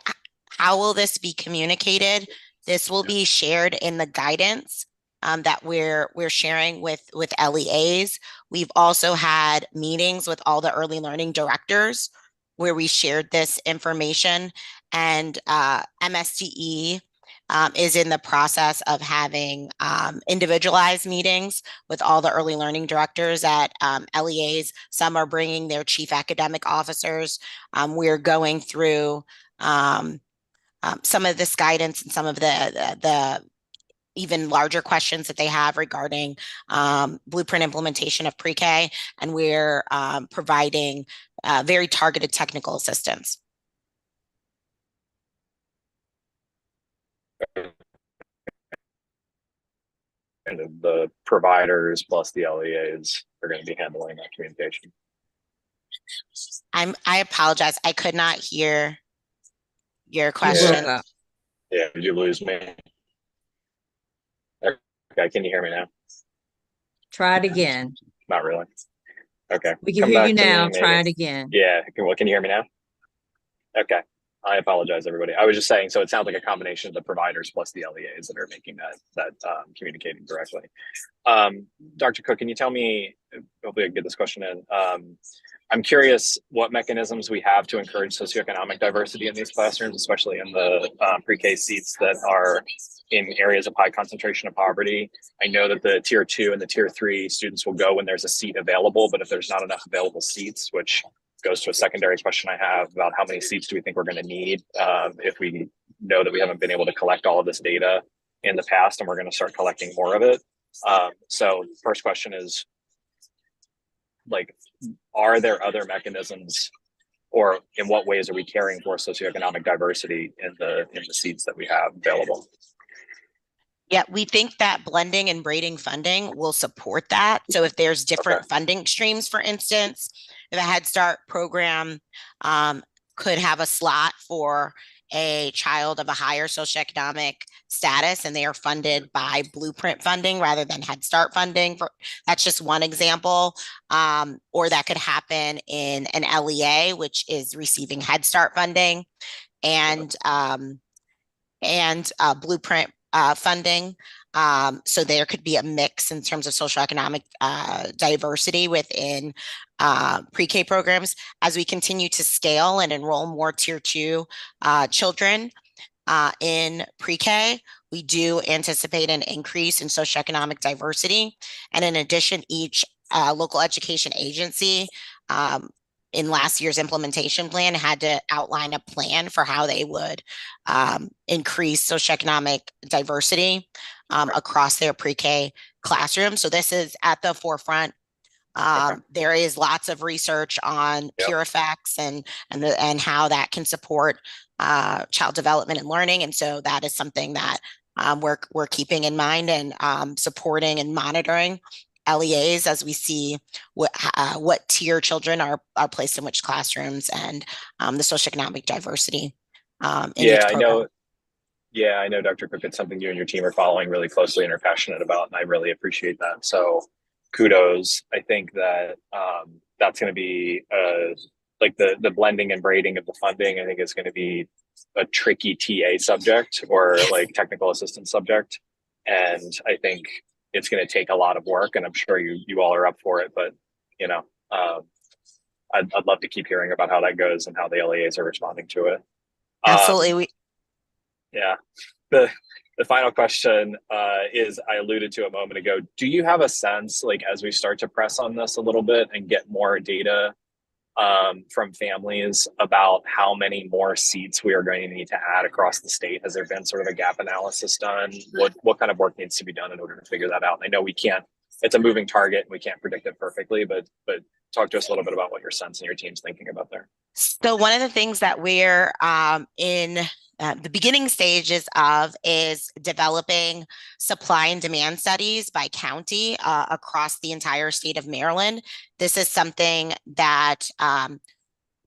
How will this be communicated? This will be shared in the guidance that we're sharing with LEAs. We've also had meetings with all the early learning directors where we shared this information, and MSDE is in the process of having individualized meetings with all the early learning directors at LEAs. Some are bringing their chief academic officers. We're going through some of this guidance and some of the even larger questions that they have regarding blueprint implementation of pre-K, and we're providing very targeted technical assistance. And the providers plus the LEAs are going to be handling that communication. I apologize. I could not hear your question. Yeah, did you lose me? Okay, can you hear me now? Try it again. Not really. Okay. We can hear you now. Try it again. Yeah. Can you hear me now? Okay. I apologize, everybody. I was just saying, so it sounds like a combination of the providers plus the LEAs that are making that communicating directly. Dr. Cook, can you tell me, hopefully I can get this question in, I'm curious what mechanisms we have to encourage socioeconomic diversity in these classrooms, especially in the pre-K seats that are in areas of high concentration of poverty. I know that the tier 2 and the tier 3 students will go when there's a seat available, but if there's not enough available seats, which goes to a secondary question I have about how many seats do we think we're going to need if we know that we haven't been able to collect all of this data in the past and we're going to start collecting more of it. So first question is, like, are there other mechanisms, or in what ways are we caring for socioeconomic diversity in the seats that we have available? Yeah, we think that blending and braiding funding will support that. So if there's different funding streams, for instance, if a Head Start program could have a slot for a child of a higher socioeconomic status and they are funded by Blueprint funding rather than Head Start funding, that's just one example. Or that could happen in an LEA, which is receiving Head Start funding and Blueprint funding. So there could be a mix in terms of socioeconomic diversity within pre-K programs. As we continue to scale and enroll more tier 2 children in pre-K, we do anticipate an increase in socioeconomic diversity. And in addition, each local education agency in last year's implementation plan had to outline a plan for how they would increase socioeconomic diversity across their pre-K classroom. So this is at the forefront. There is lots of research on peer effects and how that can support child development and learning. And so that is something that we're keeping in mind and supporting and monitoring LEAs as we see what tier children are placed in which classrooms and the socioeconomic diversity. I know. Yeah, I know, Dr. Cook, it's something you and your team are following really closely and are passionate about, and I really appreciate that. So kudos. I think that that's going to be like the blending and braiding of the funding, I think is going to be a tricky TA subject or like technical assistance subject. And I think it's going to take a lot of work, and I'm sure you all are up for it, but you know, I'd love to keep hearing about how that goes and how the LEAs are responding to it. Absolutely. Yeah. The final question is, I alluded to a moment ago. Do you have a sense, like, as we start to press on this a little bit and get more data from families about how many more seats we are going to need to add across the state? Has there been sort of a gap analysis done? What kind of work needs to be done in order to figure that out? I know we can't, it's a moving target and we can't predict it perfectly, but talk to us a little bit about what your sense and your team's thinking about there. So one of the things that we're in the beginning stages of is developing supply and demand studies by county across the entire state of Maryland. This is something that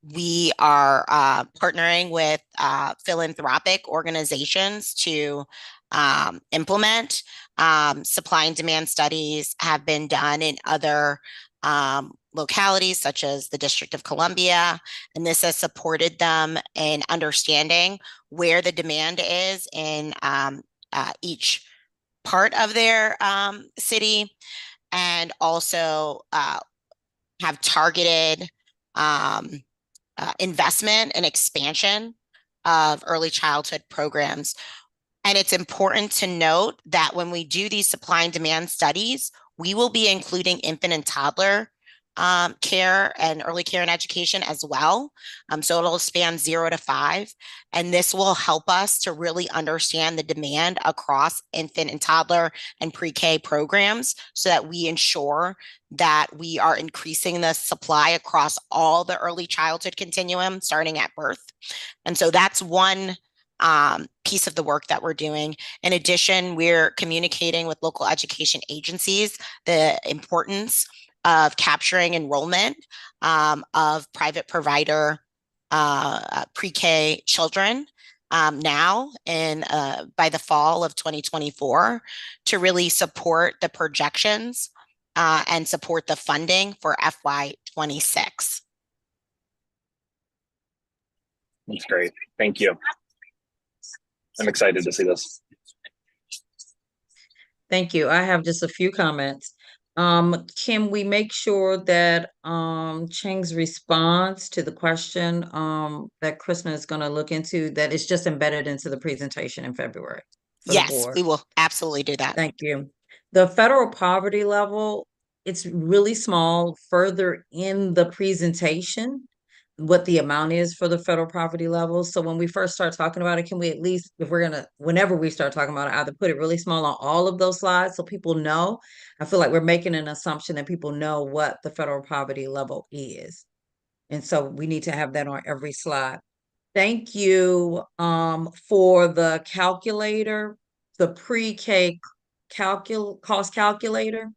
we are partnering with philanthropic organizations to implement. Supply and demand studies have been done in other localities such as the District of Columbia, and this has supported them in understanding where the demand is in each part of their city, and also have targeted investment and expansion of early childhood programs. And it's important to note that when we do these supply and demand studies, we will be including infant and toddler care and early care and education as well. So it'll span 0 to 5. And this will help us to really understand the demand across infant and toddler and pre-K programs so that we ensure that we are increasing the supply across all the early childhood continuum starting at birth. And so that's one piece of the work that we're doing. In addition, we're communicating with local education agencies the importance of capturing enrollment of private provider pre-K children now and by the fall of 2024 to really support the projections and support the funding for FY26. That's great. Thank you. I'm excited to see this. Thank you. I have just a few comments. Can we make sure that Cheng's response to the question that Krishna is going to look into, that is just embedded into the presentation in February for the Yes, board? we will absolutely do that. Thank you. The federal poverty level, it's really small further in the presentation, what the amount is for the federal poverty level. So when we first start talking about it, can we at least, if we're gonna, whenever we start talking about it, either put it really small on all of those slides so people know? I feel like we're making an assumption that people know what the federal poverty level is. And so we need to have that on every slide. Thank you for the calculator, the pre-K cost calculator.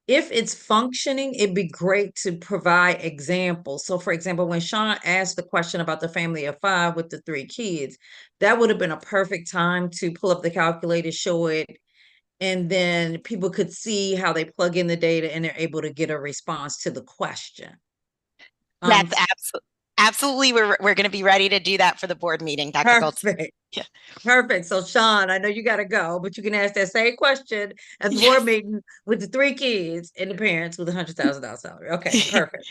If it's functioning, it'd be great to provide examples. So for example, when Sean asked the question about the family of 5 with the 3 kids, that would have been a perfect time to pull up the calculator, show it, and then people could see how they plug in the data and they're able to get a response to the question. That's absolutely, we're going to be ready to do that for the board meeting, Dr. Goldstein. Perfect. Yeah. Perfect. So Sean, I know you got to go, but you can ask that same question at the board meeting with the 3 kids and the parents with $100,000 salary. Okay, perfect.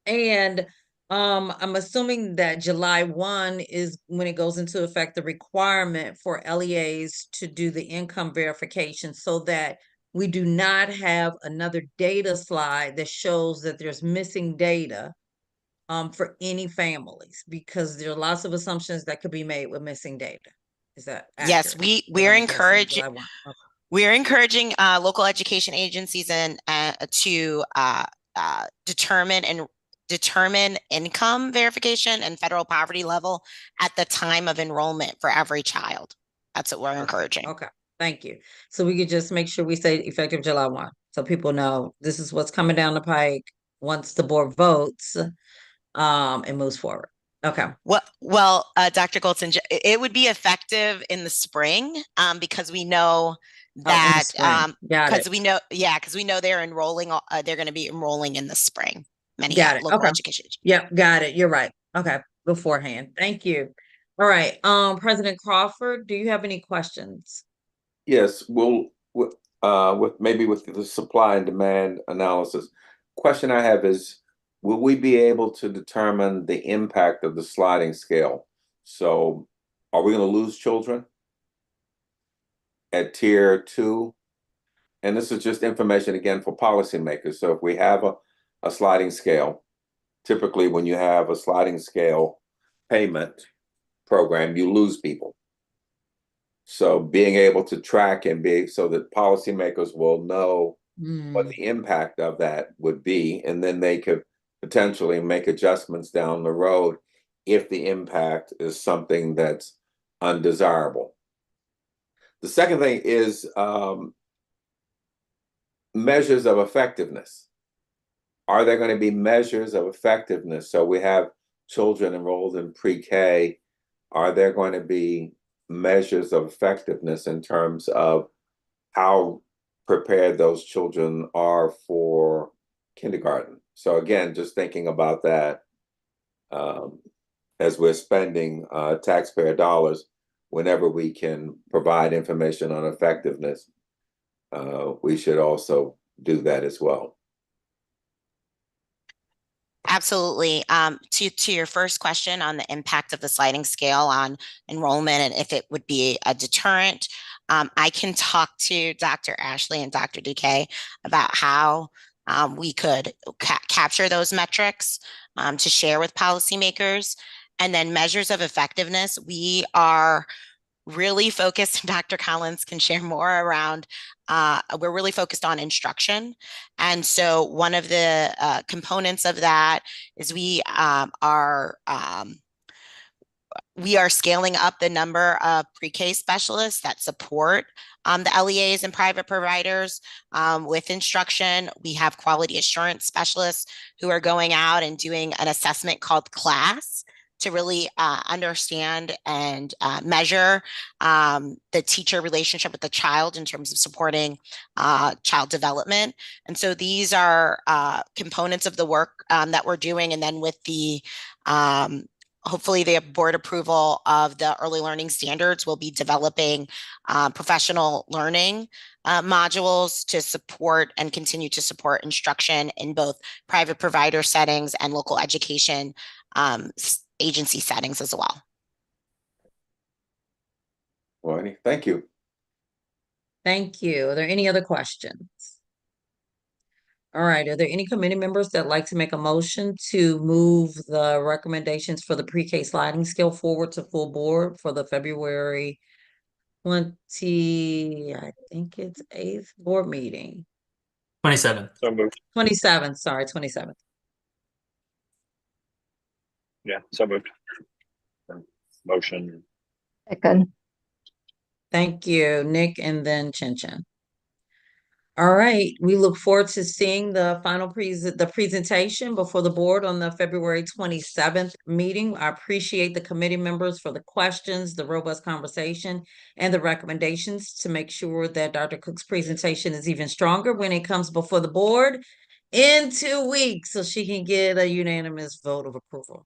And I'm assuming that July 1 is when it goes into effect, the requirement for LEAs to do the income verification, so that we do not have another data slide that shows that there's missing data for any families, because there are lots of assumptions that could be made with missing data. Is that Yes, accurate? we're encouraging local education agencies and to determine income verification and federal poverty level at the time of enrollment for every child. That's what we're encouraging. Okay, thank you. So we could just make sure we say effective July 1, so people know this is what's coming down the pike once the board votes and moves forward. Okay. Well, Dr. Goldson, it would be effective in the spring because we know that because we know they're enrolling. They're going to be enrolling in the spring. Many local education. Yep, got it. You're right. Okay, beforehand. Thank you. All right. President Crawford, do you have any questions? Yes, we'll with the supply and demand analysis. Question I have is, will we be able to determine the impact of the sliding scale? So are we going to lose children at tier 2? And this is just information again for policymakers. So if we have a sliding scale, typically when you have a sliding scale payment program, you lose people. So being able to track so that policymakers will know what the impact of that would be, and then they could potentially make adjustments down the road if the impact is something that's undesirable. The second thing is measures of effectiveness. Are there going to be measures of effectiveness? So we have children enrolled in pre-K. Are there going to be measures of effectiveness in terms of how prepared those children are for kindergarten? So again, just thinking about that as we're spending taxpayer dollars, whenever we can provide information on effectiveness, we should also do that as well. Absolutely. To your first question on the impact of the sliding scale on enrollment and if it would be a deterrent, I can talk to Dr. Ashley and Dr. DK about how we could capture those metrics to share with policymakers. And then measures of effectiveness, we are really focused, Dr. Collins can share more around, we're really focused on instruction. And so one of the components of that is we are scaling up the number of pre-K specialists that support the LEAs and private providers with instruction. We have quality assurance specialists who are going out and doing an assessment called CLASS to really understand and measure the teacher relationship with the child in terms of supporting child development. And so these are components of the work that we're doing. And then with the hopefully the board approval of the early learning standards will be developing professional learning modules to support and continue to support instruction in both private provider settings and local education agency settings as well. Well, thank you. Thank you. Are there any other questions? All right, are there any committee members that like to make a motion to move the recommendations for the pre-K sliding scale forward to full board for the February 20, I think it's 8th board meeting? 27th. So moved. 27th, sorry, 27th. Yeah, so moved. Motion. Second. Thank you, Nick, and then Chin Chin. All right, we look forward to seeing the final presentation before the board on the February 27th meeting. I appreciate the committee members for the questions, the robust conversation, and the recommendations to make sure that Dr. Cook's presentation is even stronger when it comes before the board in 2 weeks, so she can get a unanimous vote of approval.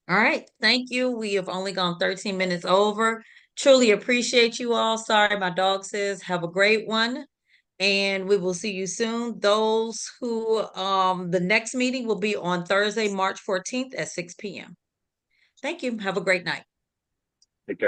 All right, thank you. We have only gone 13 minutes over. Truly appreciate you all. Sorry, my dog says have a great one. And we will see you soon. Those who, the next meeting will be on Thursday, March 14th at 6 p.m. Thank you. Have a great night. Take care.